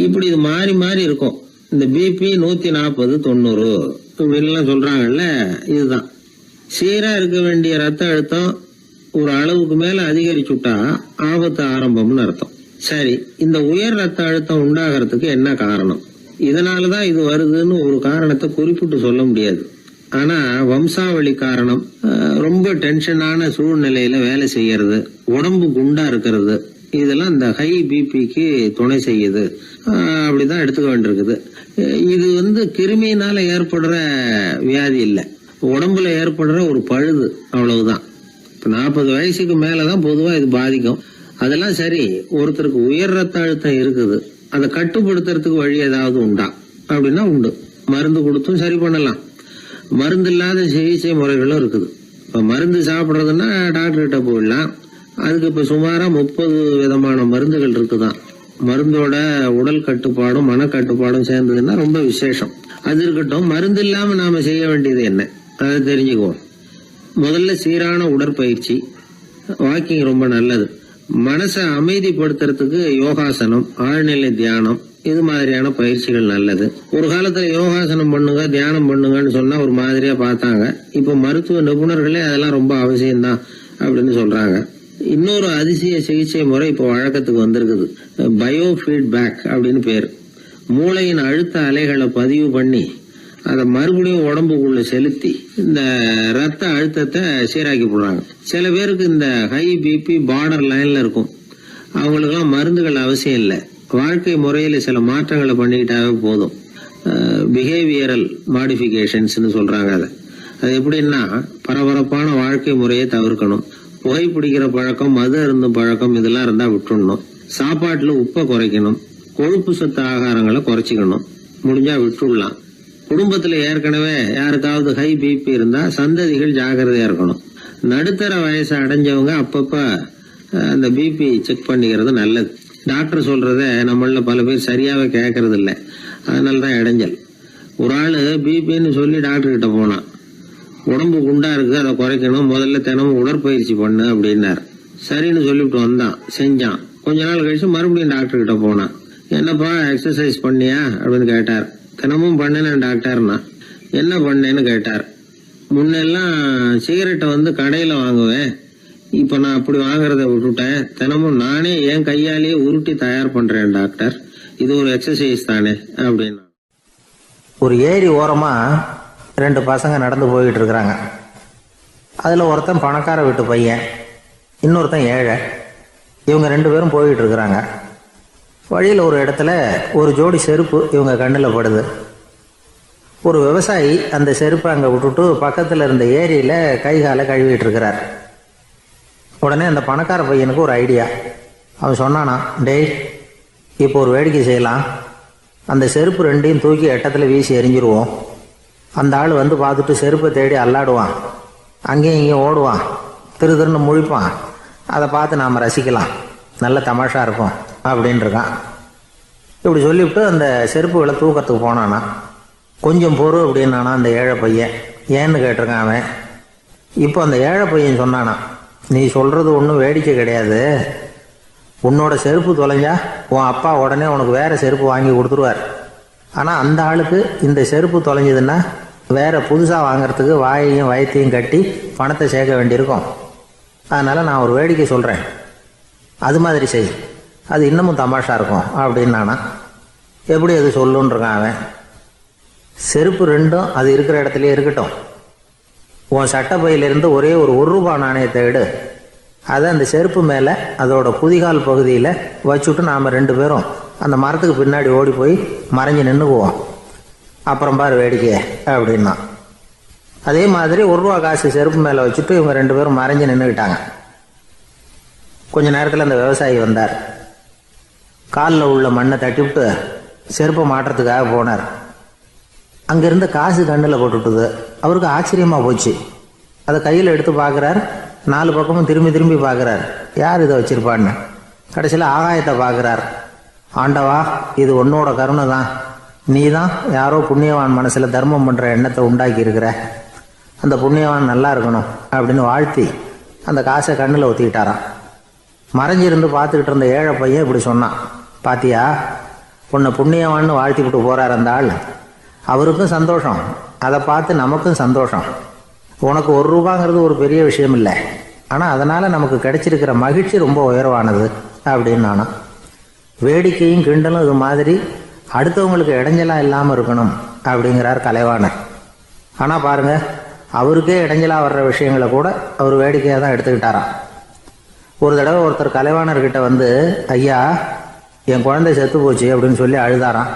இப்படி இது மாறி மாறி இருக்கும். இந்த பிபி 140 90 இப்படின்லாம் சொல்றாங்கல்ல, இதுதான். சீரா இருக்க வேண்டிய ரத்த அழுத்தம் ஒரு அளவுக்கு மேல அதிகரிச்சுட்டா ஆபத்து ஆரம்பம்னு அர்த்தம். சரி, இந்த உயர் ரத்த அழுத்தம் உண்டாகிறதுக்கு என்ன காரணம்? இதனாலதான் இது வருதுன்னு ஒரு காரணத்தை குறிப்பிட்டு சொல்ல முடியாது. ஆனா வம்சாவளி காரணம், ரொம்ப டென்ஷனான சூழ்நிலையில வேலை செய்யறது, உடம்பு குண்டா இருக்கிறது, இதெல்லாம் இந்த ஹை பிபிக்கு துணை செய்யுது. அப்படிதான் எடுத்துக்க வேண்டியிருக்குது. இது கிருமியினால ஏற்படுற வியாதி இல்லை, உடம்புல ஏற்படுற ஒரு பழுது, அவ்வளவுதான். இப்ப 40 வயசுக்கு மேலதான் பொதுவா இது பாதிக்கும். அதெல்லாம் சரி, ஒருத்தருக்கு உயர் ரத்த அழுத்தம் இருக்குது, அதை கட்டுப்படுத்துறதுக்கு வழி ஏதாவது உண்டா அப்படின்னா உண்டு. மருந்து கொடுத்தும் சரி பண்ணலாம். மருந்து இல்லாத சிகிச்சை முறைகளும் இருக்குது. இப்ப மருந்து சாப்பிட்றதுன்னா டாக்டர் கிட்ட போயிடலாம். அதுக்கு இப்ப சுமாரா 30 விதமான மருந்துகள் இருக்குதான். மருந்தோட உடல் கட்டுப்பாடும் மனக்கட்டுப்பாடும் சேர்ந்ததுன்னா ரொம்ப விசேஷம். அது இருக்கட்டும், மருந்து இல்லாம நாம செய்ய வேண்டியது என்ன, அதை தெரிஞ்சுக்குவோம். முதல்ல சீரான உடற்பயிற்சி, வாக்கிங் ரொம்ப நல்லது. மனசை அமைதிப்படுத்துறதுக்கு யோகாசனம், ஆழ்நிலை தியானம், இது மாதிரியான பயிற்சிகள் நல்லது. ஒரு காலத்துல யோகாசனம் பண்ணுங்க, தியானம் பண்ணுங்கன்னு சொன்னா ஒரு மாதிரியா பார்த்தாங்க. இப்ப மருத்துவ நிபுணர்களே அதெல்லாம் ரொம்ப அவசியம்தான் அப்படின்னு சொல்றாங்க. இன்னொரு அதிசய சிகிச்சை முறை இப்போ வழக்கத்துக்கு வந்திருக்குது. பயோ ஃபீட்பேக் அப்படின்னு பேர். மூளையின் அழுத்த அலைகளை பதிவு பண்ணி அதை மறுபடியும் உடம்புக்குள்ள செலுத்தி இந்த ரத்த அழுத்தத்தை சீராக்கி போடுறாங்க. சில பேருக்கு இந்த ஹை பிபி பார்டர் லைன்ல இருக்கும். அவங்களுக்கெல்லாம் மருந்துகள் அவசியம் இல்லை. வாழ்க்கை முறையில சில மாற்றங்களை பண்ணிக்கிட்டாவே போதும். பிஹேவியரல் மாடிஃபிகேஷன்ஸ் சொல்றாங்க. அது எப்படின்னா, பரபரப்பான வாழ்க்கை முறையை தவிர்க்கணும். புகைப்பிடிக்கிற பழக்கம், மது அருந்தும் பழக்கம், இதெல்லாம் இருந்தா விட்டுடணும். சாப்பாட்டுல உப்பை குறைக்கணும். கொழுப்பு சத்து ஆகாரங்களை குறைச்சிக்கணும். முடிஞ்சா விட்டுடலாம். குடும்பத்துல ஏற்கனவே யாருக்காவது ஹை பிபி இருந்தா சந்ததிகள் ஜாகிரதையா இருக்கணும். நடுத்தர வயசு அடைஞ்சவங்க அப்பப்ப அந்த பிபி செக் பண்ணிக்கிறது நல்லது. டாக்டர் சொல்றத நம்மள பல பேர் சரியாவே கேட்கறது இல்லை. அதனாலதான் இடைஞ்சல். ஒரு ஆளு பிபின்னு சொல்லி டாக்டர் கிட்ட போனான். உடம்பு குண்டா இருக்கு, அதை குறைக்கணும், முதல்ல தினமும் உடற்பயிற்சி பண்ணு அப்படின்னார். சரின்னு சொல்லிவிட்டு வந்தான், செஞ்சான். கொஞ்ச நாள் கழிச்சு மறுபடியும் டாக்டர் கிட்ட போனான். என்னப்பா எக்ஸசைஸ் பண்ணியா அப்படின்னு கேட்டார். தினமும் பண்ணினேன் டாக்டர்னா. என்ன பண்ணேன்னு கேட்டார். முன்னெல்லாம் சிகரெட்டை வந்து கடையில் வாங்குவேன், இப்போ நான் அப்படி வாங்குறத விட்டுட்டேன். தினமும் நானே என் கையாலேயே உருட்டி தயார் பண்ணுறேன் டாக்டர். இது ஒரு எக்ஸசைஸ் தானே அப்படின்னா.
ஒரு ஏரி ஓரமாக 2 பசங்க நடந்து போய்கிட்டு இருக்கிறாங்க. அதில் ஒருத்தன் பணக்கார வீட்டு பையன், இன்னொருத்தன் ஏழை. இவங்க 2 பேரும் போய்கிட்டு இருக்கிறாங்க. வழியில் ஒரு இடத்துல ஒரு ஜோடி செருப்பு இவங்க கண்ணில் படுது. ஒரு விவசாயி அந்த செருப்பை அங்கே விட்டுட்டு பக்கத்தில் இருந்த ஏரியில் கை காலை கழுவிட்டு இருக்கிறார். உடனே அந்த பணக்கார பையனுக்கு ஒரு ஐடியா. அவன் சொன்னானா, டேய், இப்போ ஒரு வேடிக்கை செய்யலாம். அந்த செருப்பு 2ஐயும் தூக்கி எட்டத்தில் வீசி எரிஞ்சிருவோம். அந்த ஆள் வந்து பார்த்துட்டு செருப்பை தேடி அல்லாடுவான், அங்கேயும் இங்கேயும் ஓடுவான், திருன்னு முழிப்பான். அதை பார்த்து நாம் ரசிக்கலாம், நல்ல தமாஷா இருக்கும் அப்படின்னு இருக்கான். இப்படி சொல்லிவிட்டு அந்த செருப்புகளை தூக்கத்துக்கு போனானா. கொஞ்சம் பொறு அப்படின்னானா அந்த ஏழை பையன். ஏன்னு கேட்டிருக்கான் அவன். இப்போ அந்த ஏழை பையன் சொன்னானா, நீ சொல்கிறது ஒன்றும் வேடிக்கை கிடையாது. உன்னோட செருப்பு தொலைஞ்சா உன் அப்பா உடனே உனக்கு வேறு செருப்பு வாங்கி கொடுத்துருவார். ஆனால் அந்த ஆளுக்கு இந்த செருப்பு தொலைஞ்சதுன்னா வேறு புதுசாக வாங்கிறதுக்கு வாயையும் வயத்தையும் கட்டி பணத்தை சேர்க்க வேண்டியிருக்கும். அதனால் நான் ஒரு வேடிக்கை சொல்கிறேன், அது மாதிரி செய், அது இன்னமும் தமாஷா இருக்கும் அப்படின்னானா. எப்படி அது சொல்லுன்னு இருக்கான் அவன். செருப்பு 2ம் அது இருக்கிற இடத்துலையே இருக்கட்டும். உன் சட்டை பையிலிருந்து ஒரே ஒரு ரூபாய் நாணயத்தை எடு. அதை அந்த செருப்பு மேலே அதோட குதிகால் பகுதியில் வச்சுட்டு நாம் 2 பேரும் அந்த மரத்துக்கு பின்னாடி ஓடி போய் மறைஞ்சு நின்றுக்குவோம். அப்புறம் பாரு வேடிக்கையே அப்படின்னா. அதே மாதிரி ₹1 காசு செருப்பு மேலே வச்சுட்டு இவங்க 2 பேரும் மறைஞ்சு நின்றுக்கிட்டாங்க. கொஞ்ச நேரத்தில் அந்த விவசாயி வந்தார். காலில் உள்ள மண்ணை தட்டிவிட்டு செருப்பை மாட்டுறதுக்காக போனார். அங்கேருந்து காசு கண்ணில் போட்டுவிட்டுது. அவருக்கு ஆச்சரியமாக போச்சு. அதை கையில் எடுத்து பார்க்குறார். 4 பக்கமும் திரும்பி திரும்பி பார்க்குறார், யார் இதை வச்சுருப்பான்னு. கடைசியில் ஆகாயத்தை பார்க்குறார். ஆண்டவா, இது உன்னோட கருணை தான். நீ தான் யாரோ புண்ணியவான் மனசில் தர்மம் பண்ணுற எண்ணத்தை உண்டாக்கி இருக்கிற. அந்த புண்ணியவான் நல்லா இருக்கணும் அப்படின்னு வாழ்த்தி அந்த காசை கண்ணில் ஒத்திக்கிட்டாரான். மறைஞ்சிருந்து பார்த்துக்கிட்டு இருந்த ஏழை பையன் இப்படி சொன்னான், பாத்தியா, உன்னை புண்ணியவான்னு வாழ்த்தி விட்டு போகிறார் அந்த ஆள். அவருக்கும் சந்தோஷம், அதை பார்த்து நமக்கும் சந்தோஷம். உனக்கு ₹1 ஒரு பெரிய விஷயம் இல்லை, ஆனால் அதனால் நமக்கு கிடைச்சிருக்கிற மகிழ்ச்சி ரொம்ப உயர்வானது அப்படின்னு நானும். வேடிக்கையும் கிண்டலும் இது மாதிரி அடுத்தவங்களுக்கு இடைஞ்சலாக இல்லாமல் இருக்கணும் அப்படிங்கிறார் கலைவாணர். ஆனால் பாருங்கள், அவருக்கே இடைஞ்சலாக வர்ற விஷயங்களை கூட அவர் வேடிக்கையாக தான் எடுத்துக்கிட்டாராம். ஒரு தடவை ஒருத்தர் கலைவாணர்கிட்ட வந்து, ஐயா, என் குழந்தை செத்து போச்சு அப்படின்னு சொல்லி அழுதாராம்.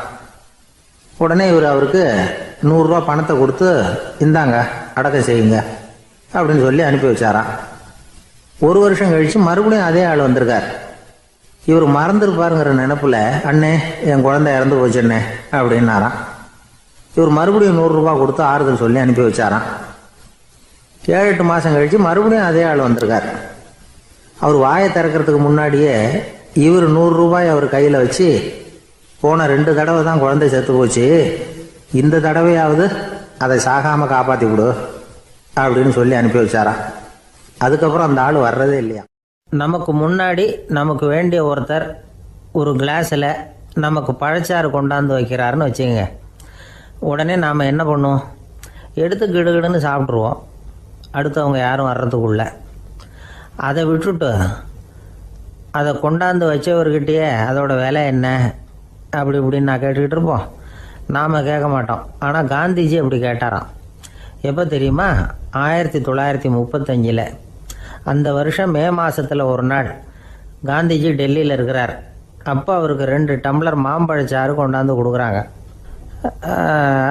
உடனே இவர் அவருக்கு ₹100 பணத்தை கொடுத்து, இந்தாங்க அடக்கம் செய்யுங்க அப்படின்னு சொல்லி அனுப்பி வச்சாராம். 1 வருஷம் கழித்து மறுபடியும் அதே ஆள் வந்திருக்கார். இவர் மறந்துருப்பாருங்கிற நினைப்பில், அண்ணே, என் குழந்தை இறந்து போச்சுண்ணே அப்படின்னாராம். இவர் மறுபடியும் ₹100 கொடுத்து ஆறுதல் சொல்லி அனுப்பி வச்சாராம். 7-8 மாதம் கழித்து மறுபடியும் அதே ஆள் வந்திருக்கார். அவர் வாயை திறக்கிறதுக்கு முன்னாடியே இவர் ₹100 அவர் கையில் வச்சு, போன 2 தடவை தான் குழந்தை செத்து போச்சு, இந்த தடவையாவது அதை சாகாமல் காப்பாற்றி விடு அப்படின்னு சொல்லி அனுப்பி வச்சாராம். அதுக்கப்புறம் அந்த ஆள் வர்றதே இல்லையா. நமக்கு முன்னாடி நமக்கு வேண்டிய ஒருத்தர் ஒரு கிளாஸில் நமக்கு பழச்சாறு கொண்டாந்து வைக்கிறாருன்னு வச்சுக்கோங்க. உடனே நாம் என்ன பண்ணுவோம், எடுத்து கிடுகிடுன்னு சாப்பிட்ருவோம் அடுத்தவங்க யாரும் வர்றதுக்குள்ள. அதை விட்டுட்டு அதை கொண்டாந்து வச்சவர்கிட்டயே அதோட விலை என்ன அப்படி இப்படின்னு நான் கேட்டுக்கிட்டு இருப்போம். நாம் கேட்க மாட்டோம். ஆனால் காந்திஜி அப்படி கேட்டாராம். எப்போ தெரியுமா, 1935. அந்த வருஷம் மே மாதத்தில் ஒரு நாள் காந்திஜி டெல்லியில் இருக்கிறார். அப்போ அவருக்கு 2 டம்ளர் மாம்பழச்சாறு கொண்டாந்து கொடுக்குறாங்க.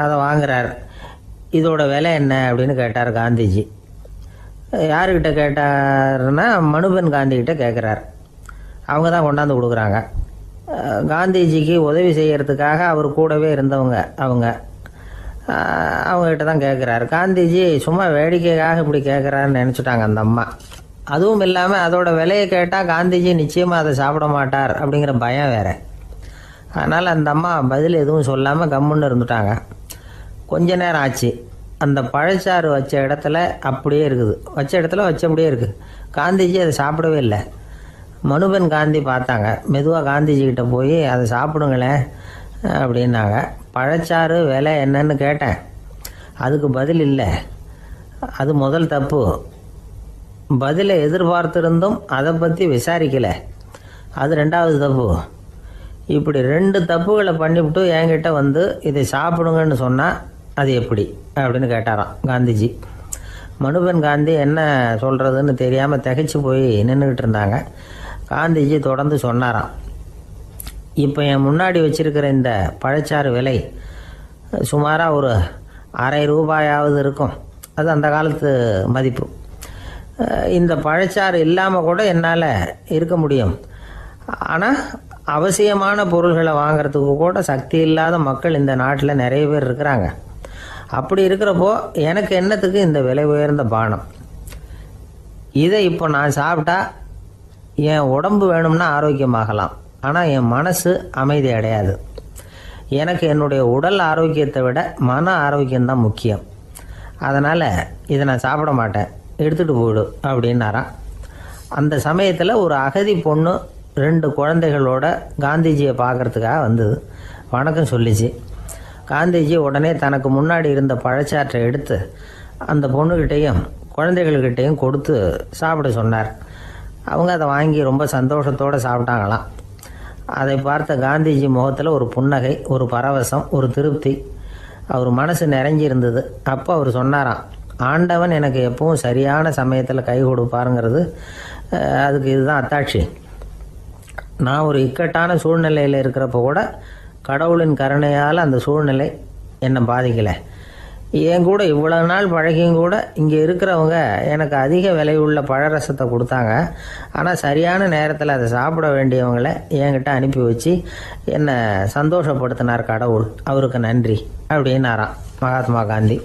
அதை வாங்குறார். இதோட விலை என்ன அப்படின்னு கேட்டார் காந்திஜி. யாருக்கிட்ட கேட்டாருன்னா மனுபென் காந்திகிட்ட கேட்குறார். அவங்க தான் கொண்டாந்து கொடுக்குறாங்க. காந்திஜிக்கு உதவி செய்கிறதுக்காக அவர் கூடவே இருந்தவங்க அவங்ககிட்ட தான் கேட்குறாரு. காந்திஜி சும்மா வேடிக்கைக்காக இப்படி கேட்குறாருன்னு நினச்சிட்டாங்க அந்த அம்மா. அதுவும் இல்லாமல் அதோட விலையை கேட்டால் காந்திஜி நிச்சயமாக அதை சாப்பிட மாட்டார் அப்படிங்கிற பயம் வேறு. அதனால் அந்த அம்மா பதில் எதுவும் சொல்லாமல் கம்முன்னு இருந்துட்டாங்க. கொஞ்ச நேரம் ஆச்சு. அந்த பழச்சாறு வச்ச இடத்துல அப்படியே இருக்குது, வச்ச இடத்துல வச்சபடியே இருக்குது. காந்திஜி அதை சாப்பிடவே இல்லை. மனுபென் காந்தி பார்த்தாங்க. மெதுவாக காந்திஜிக்கிட்ட போய் அதை சாப்பிடுங்களேன் அப்படின்னாங்க.
பழச்சாறு விலை என்னன்னு கேட்டேன். அதுக்கு பதில் இல்லை. அது முதல் தப்பு. பதிலை எதிர்பார்த்திருந்தும் அதை பற்றி விசாரிக்கலை. அது ரெண்டாவது தப்பு. இப்படி 2 தப்புகளை பண்ணிவிட்டு என்கிட்ட வந்து இதை சாப்பிடுங்கன்னு சொன்னால் அது எப்படி அப்படின்னு கேட்டாராம் காந்திஜி. மனுபென் காந்தி என்ன சொல்கிறதுன்னு தெரியாமல் திகைச்சு போய் நின்றுக்கிட்டு இருந்தாங்க. காந்திஜி தொடர்ந்து சொன்னாராம், இப்போ என் முன்னாடி வச்சிருக்கிற இந்த பழச்சாறு விலை சுமாராக ஒரு ₹1/2 இருக்கும். அது அந்த காலத்து மதிப்பு. இந்த பழச்சாறு இல்லாமல் கூட என்னால் இருக்க முடியும். ஆனால் அவசியமான பொருள்களை வாங்கிறதுக்கு கூட சக்தி இல்லாத மக்கள் இந்த நாட்டில் நிறைய பேர் இருக்கிறாங்க. அப்படி இருக்கிறப்போ எனக்கு என்னத்துக்கு இந்த விலை உயர்ந்த பானம்? இதை இப்போ நான் சாப்பிட்டா என் உடம்பு வேணும்னா ஆரோக்கியமாகலாம், ஆனால் என் மனசு அமைதி அடையாது. எனக்கு என்னுடைய உடல் ஆரோக்கியத்தை விட மன ஆரோக்கியம்தான் முக்கியம். அதனால் இதை நான் சாப்பிட மாட்டேன், எடுத்துகிட்டு போயிடு அப்படின்னாராம். அந்த சமயத்தில் ஒரு அகதி பொண்ணு 2 குழந்தைகளோட காந்திஜியை பார்க்குறதுக்காக வந்தது. வணக்கம் சொல்லிச்சு. காந்திஜி உடனே தனக்கு முன்னாடி இருந்த பழச்சாற்றை எடுத்து அந்த பொண்ணுக்கிட்டேயும் குழந்தைகள்கிட்டையும் கொடுத்து சாப்பிட சொன்னார். அவங்க அதை வாங்கி ரொம்ப சந்தோஷத்தோடு சாப்பிட்டாங்களாம். அதை பார்த்த காந்திஜி முகத்தில் ஒரு புன்னகை, ஒரு பரவசம், ஒரு திருப்தி. அவர் மனசு நிறைஞ்சி இருந்தது. அப்போ அவர் சொன்னாராம், ஆண்டவன் எனக்கு எப்பவும் சரியான சமயத்தில் கை கொடுப்பாருங்கிறது அதுக்கு இதுதான் அத்தாட்சி. நான் ஒரு இக்கட்டான சூழ்நிலையில் இருக்கிறப்ப கூட கடவுளின் கருணையால் அந்த சூழ்நிலை என்னை பாதிக்கலை. என் கூட இவ்வளோ நாள் பழகியும் கூட இங்கே இருக்கிறவங்க எனக்கு அதிக விலையுள்ள பழரசத்தை கொடுத்தாங்க. ஆனால் சரியான நேரத்தில் அதை சாப்பிட வேண்டியவங்களை என்கிட்ட அனுப்பி வச்சு என்னை சந்தோஷப்படுத்தினார் கடவுள். அவருக்கு நன்றி அப்படின்னாராம் மகாத்மா காந்தி.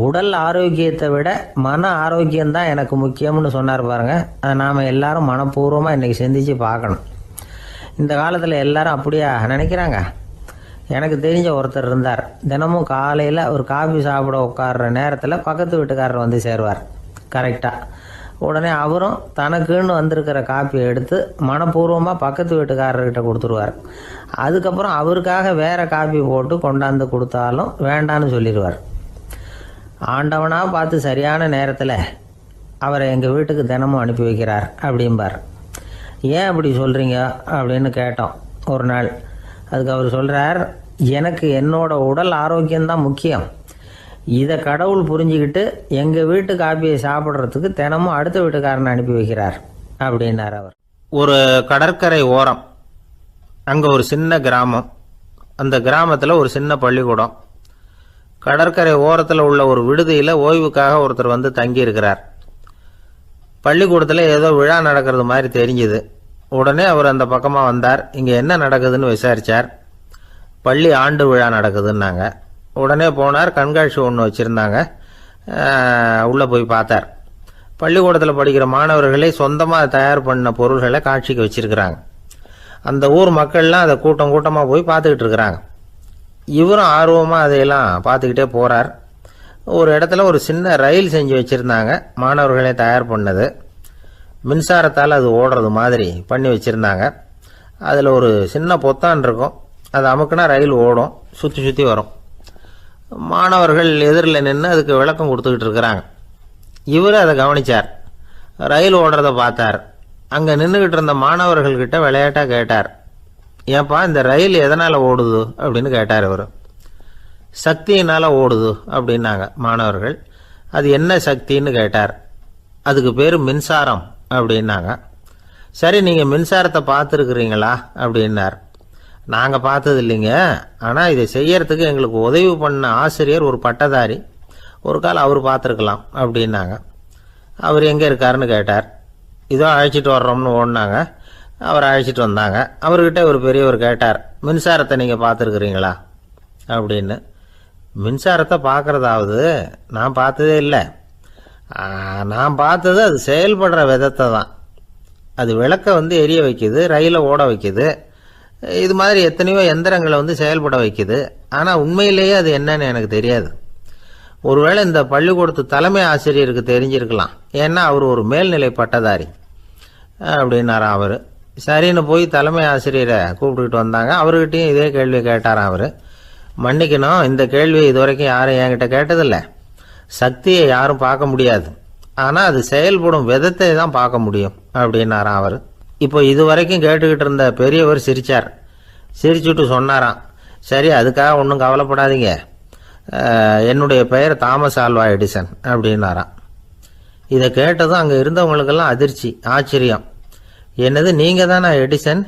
உடல் ஆரோக்கியத்தை விட மன ஆரோக்கியம்தான் எனக்கு முக்கியம்னு சொன்னார் பாருங்க. அதை நாம் எல்லாரும் மனப்பூர்வமாக இன்றைக்கி சிந்திச்சு பார்க்கணும். இந்த காலத்தில் எல்லாரும் அப்படியா நினைக்கிறாங்க? எனக்கு தெரிஞ்ச ஒருத்தர் இருந்தார். தினமும் காலையில் ஒரு காஃபி சாப்பிட உட்கார்ற நேரத்தில் பக்கத்து வீட்டுக்காரர் வந்து சேருவார் கரெக்டாக. உடனே அவரும் தனக்குன்னு வந்திருக்கிற காப்பியை எடுத்து மனப்பூர்வமாக பக்கத்து வீட்டுக்காரர்கிட்ட கொடுத்துருவார். அதுக்கப்புறம் அவருக்காக வேறு காப்பி போட்டு கொண்டாந்து கொடுத்தாலும் வேண்டான்னு சொல்லிடுவார். ஆண்டவனாக பார்த்து சரியான நேரத்தில் அவரை எங்கள் வீட்டுக்கு தினமும் அனுப்பி வைக்கிறார் அப்படிம்பார். ஏன் அப்படி சொல்கிறீங்க அப்படின்னு கேட்டோம் ஒரு நாள். அதுக்கு அவர் சொல்கிறார், எனக்கு என்னோட உடல் ஆரோக்கியம்தான் முக்கியம். இதை கடவுள் புரிஞ்சுக்கிட்டு எங்கள் வீட்டு காப்பியை சாப்பிட்றதுக்கு தினமும் அடுத்த வீட்டுக்காரனை அனுப்பி வைக்கிறார் அப்படின்னார் அவர். ஒரு கடற்கரை ஓரம், அங்கே ஒரு சின்ன கிராமம். அந்த கிராமத்தில் ஒரு சின்ன பள்ளிக்கூடம். கடற்கரை ஓரத்தில் உள்ள ஒரு விடுதியில் ஓய்வுக்காக ஒருத்தர் வந்து தங்கியிருக்கிறார். பள்ளிக்கூடத்தில் ஏதோ விழா நடக்கிறது மாதிரி தெரிஞ்சுது. உடனே அவர் அந்த பக்கமாக வந்தார். இங்கே என்ன நடக்குதுன்னு விசாரித்தார். பள்ளி ஆண்டு விழா நடக்குதுன்னாங்க. உடனே போனார். கண்காட்சி ஒன்று வச்சுருந்தாங்க. உள்ளே போய் பார்த்தார். பள்ளிக்கூடத்தில் படிக்கிற மாணவர்களே சொந்தமாக தயார் பண்ண பொருள்களை காட்சிக்கு வச்சுருக்கிறாங்க. அந்த ஊர் மக்கள்லாம் அதை கூட்டம் கூட்டமாக போய் பார்த்துக்கிட்டு இருக்கிறாங்க. இவரும் ஆர்வமாக அதையெல்லாம் பார்த்துக்கிட்டே போகிறார். ஒரு இடத்துல ஒரு சின்ன ரயில் செஞ்சு வச்சுருந்தாங்க, மாணவர்களே தயார் பண்ணது. மின்சாரத்தால் அது ஓடுறது மாதிரி பண்ணி வச்சுருந்தாங்க. அதில் ஒரு சின்ன பொத்தான் இருக்கும். அது அமுக்குனா ரயில் ஓடும், சுற்றி சுற்றி வரும். மாணவர்கள் எதிரில் நின்று அதுக்கு விளக்கம் கொடுத்துக்கிட்டு இருக்கிறாங்க. இவர் அதை கவனித்தார். ரயில் ஓடுறத பார்த்தார். அங்கே நின்றுக்கிட்டு இருந்த மாணவர்கள்கிட்ட விளையாட்டாக கேட்டார், ஏன்பா இந்த ரயில் எதனால் ஓடுது அப்படின்னு கேட்டார் இவர். சக்தியினால் ஓடுது அப்படின்னாங்க மாணவர்கள். அது என்ன சக்தின்னு கேட்டார். அதுக்கு பேர் மின்சாரம் அப்படின்னாங்க. சரி, நீங்கள் மின்சாரத்தை பார்த்துருக்குறீங்களா அப்படின்னார். நாங்கள் பார்த்தது இல்லைங்க, ஆனால் இதை செய்யறதுக்கு எங்களுக்கு உதவி பண்ண ஆசிரியர் ஒரு பட்டதாரி, ஒரு கால் அவர் பார்த்துருக்கலாம் அப்படின்னாங்க. அவர் எங்கே இருக்காருன்னு கேட்டார். இதோ அழைச்சிட்டு வர்றோம்னு ஓடினாங்க. அவர் அழைச்சிட்டு வந்தாங்க. அவர்கிட்ட ஒரு பெரியவர் கேட்டார், மின்சாரத்தை நீங்கள் பார்த்துருக்குறீங்களா அப்படின்னு. மின்சாரத்தை பார்க்குறதாவது நான் பார்த்ததே இல்லை. நான் பார்த்தது அது செயல்படுற விதத்தை தான். அது விளக்கை வந்து எரிய வைக்குது, ரயிலை ஓட வைக்குது, இது மாதிரி எத்தனையோ எந்திரங்களை வந்து செயல்பட வைக்குது. ஆனால் உண்மையிலேயே அது என்னன்னு எனக்கு தெரியாது. ஒருவேளை இந்த பள்ளிக்கூடத்து தலைமை ஆசிரியருக்கு தெரிஞ்சிருக்கலாம், ஏன்னா அவர் ஒரு மேல்நிலை பட்டதாரி அப்படின்னாராம் அவர். சரின்னு போய் தலைமை ஆசிரியரை கூப்பிட்டுக்கிட்டு வந்தாங்க. அவர்கிட்டையும் இதே கேள்வி கேட்டாராம் அவர். மன்னிக்கணும், இந்த கேள்வியை இதுவரைக்கும் யாரும் என்கிட்ட கேட்டதில்ல. சக்தியை யாரும் பார்க்க முடியாது, ஆனால் அது செயல்படும் விதத்தை தான் பார்க்க முடியும் அப்படின்னாராம் அவர். இப்போ இதுவரைக்கும் கேட்டுக்கிட்டு இருந்த பெரியவர் சிரிச்சார். சிரிச்சுட்டு சொன்னாராம், சரி, அதுக்காக ஒன்றும் கவலைப்படாதீங்க, என்னுடைய பெயர் தாமஸ் ஆல்வா எடிசன் அப்படின்னாராம். இதை கேட்டதும் அங்கே இருந்தவங்களுக்கெல்லாம் அதிர்ச்சி, ஆச்சரியம். என்னது, நீங்கள் தானே எடிசன்?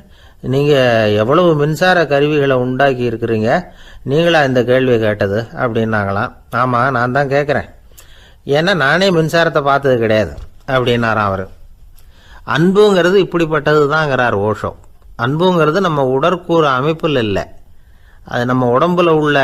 நீங்கள் எவ்வளவு மின்சார கருவிகளை உண்டாக்கி இருக்கிறீங்க, நீங்களா இந்த கேள்வியை கேட்டது அப்படின்னாங்களாம். ஆமாம், நான் தான் கேட்குறேன், ஏன்னா நானே மின்சாரத்தை பார்த்தது கிடையாது அப்படின்னாராம் அவர். அன்புங்கிறது இப்படிப்பட்டது தாங்கிறார் ஓஷோ. அன்புங்கிறது நம்ம உடற்கூறு அமைப்பில் இல்லை, அது நம்ம உடம்புல உள்ள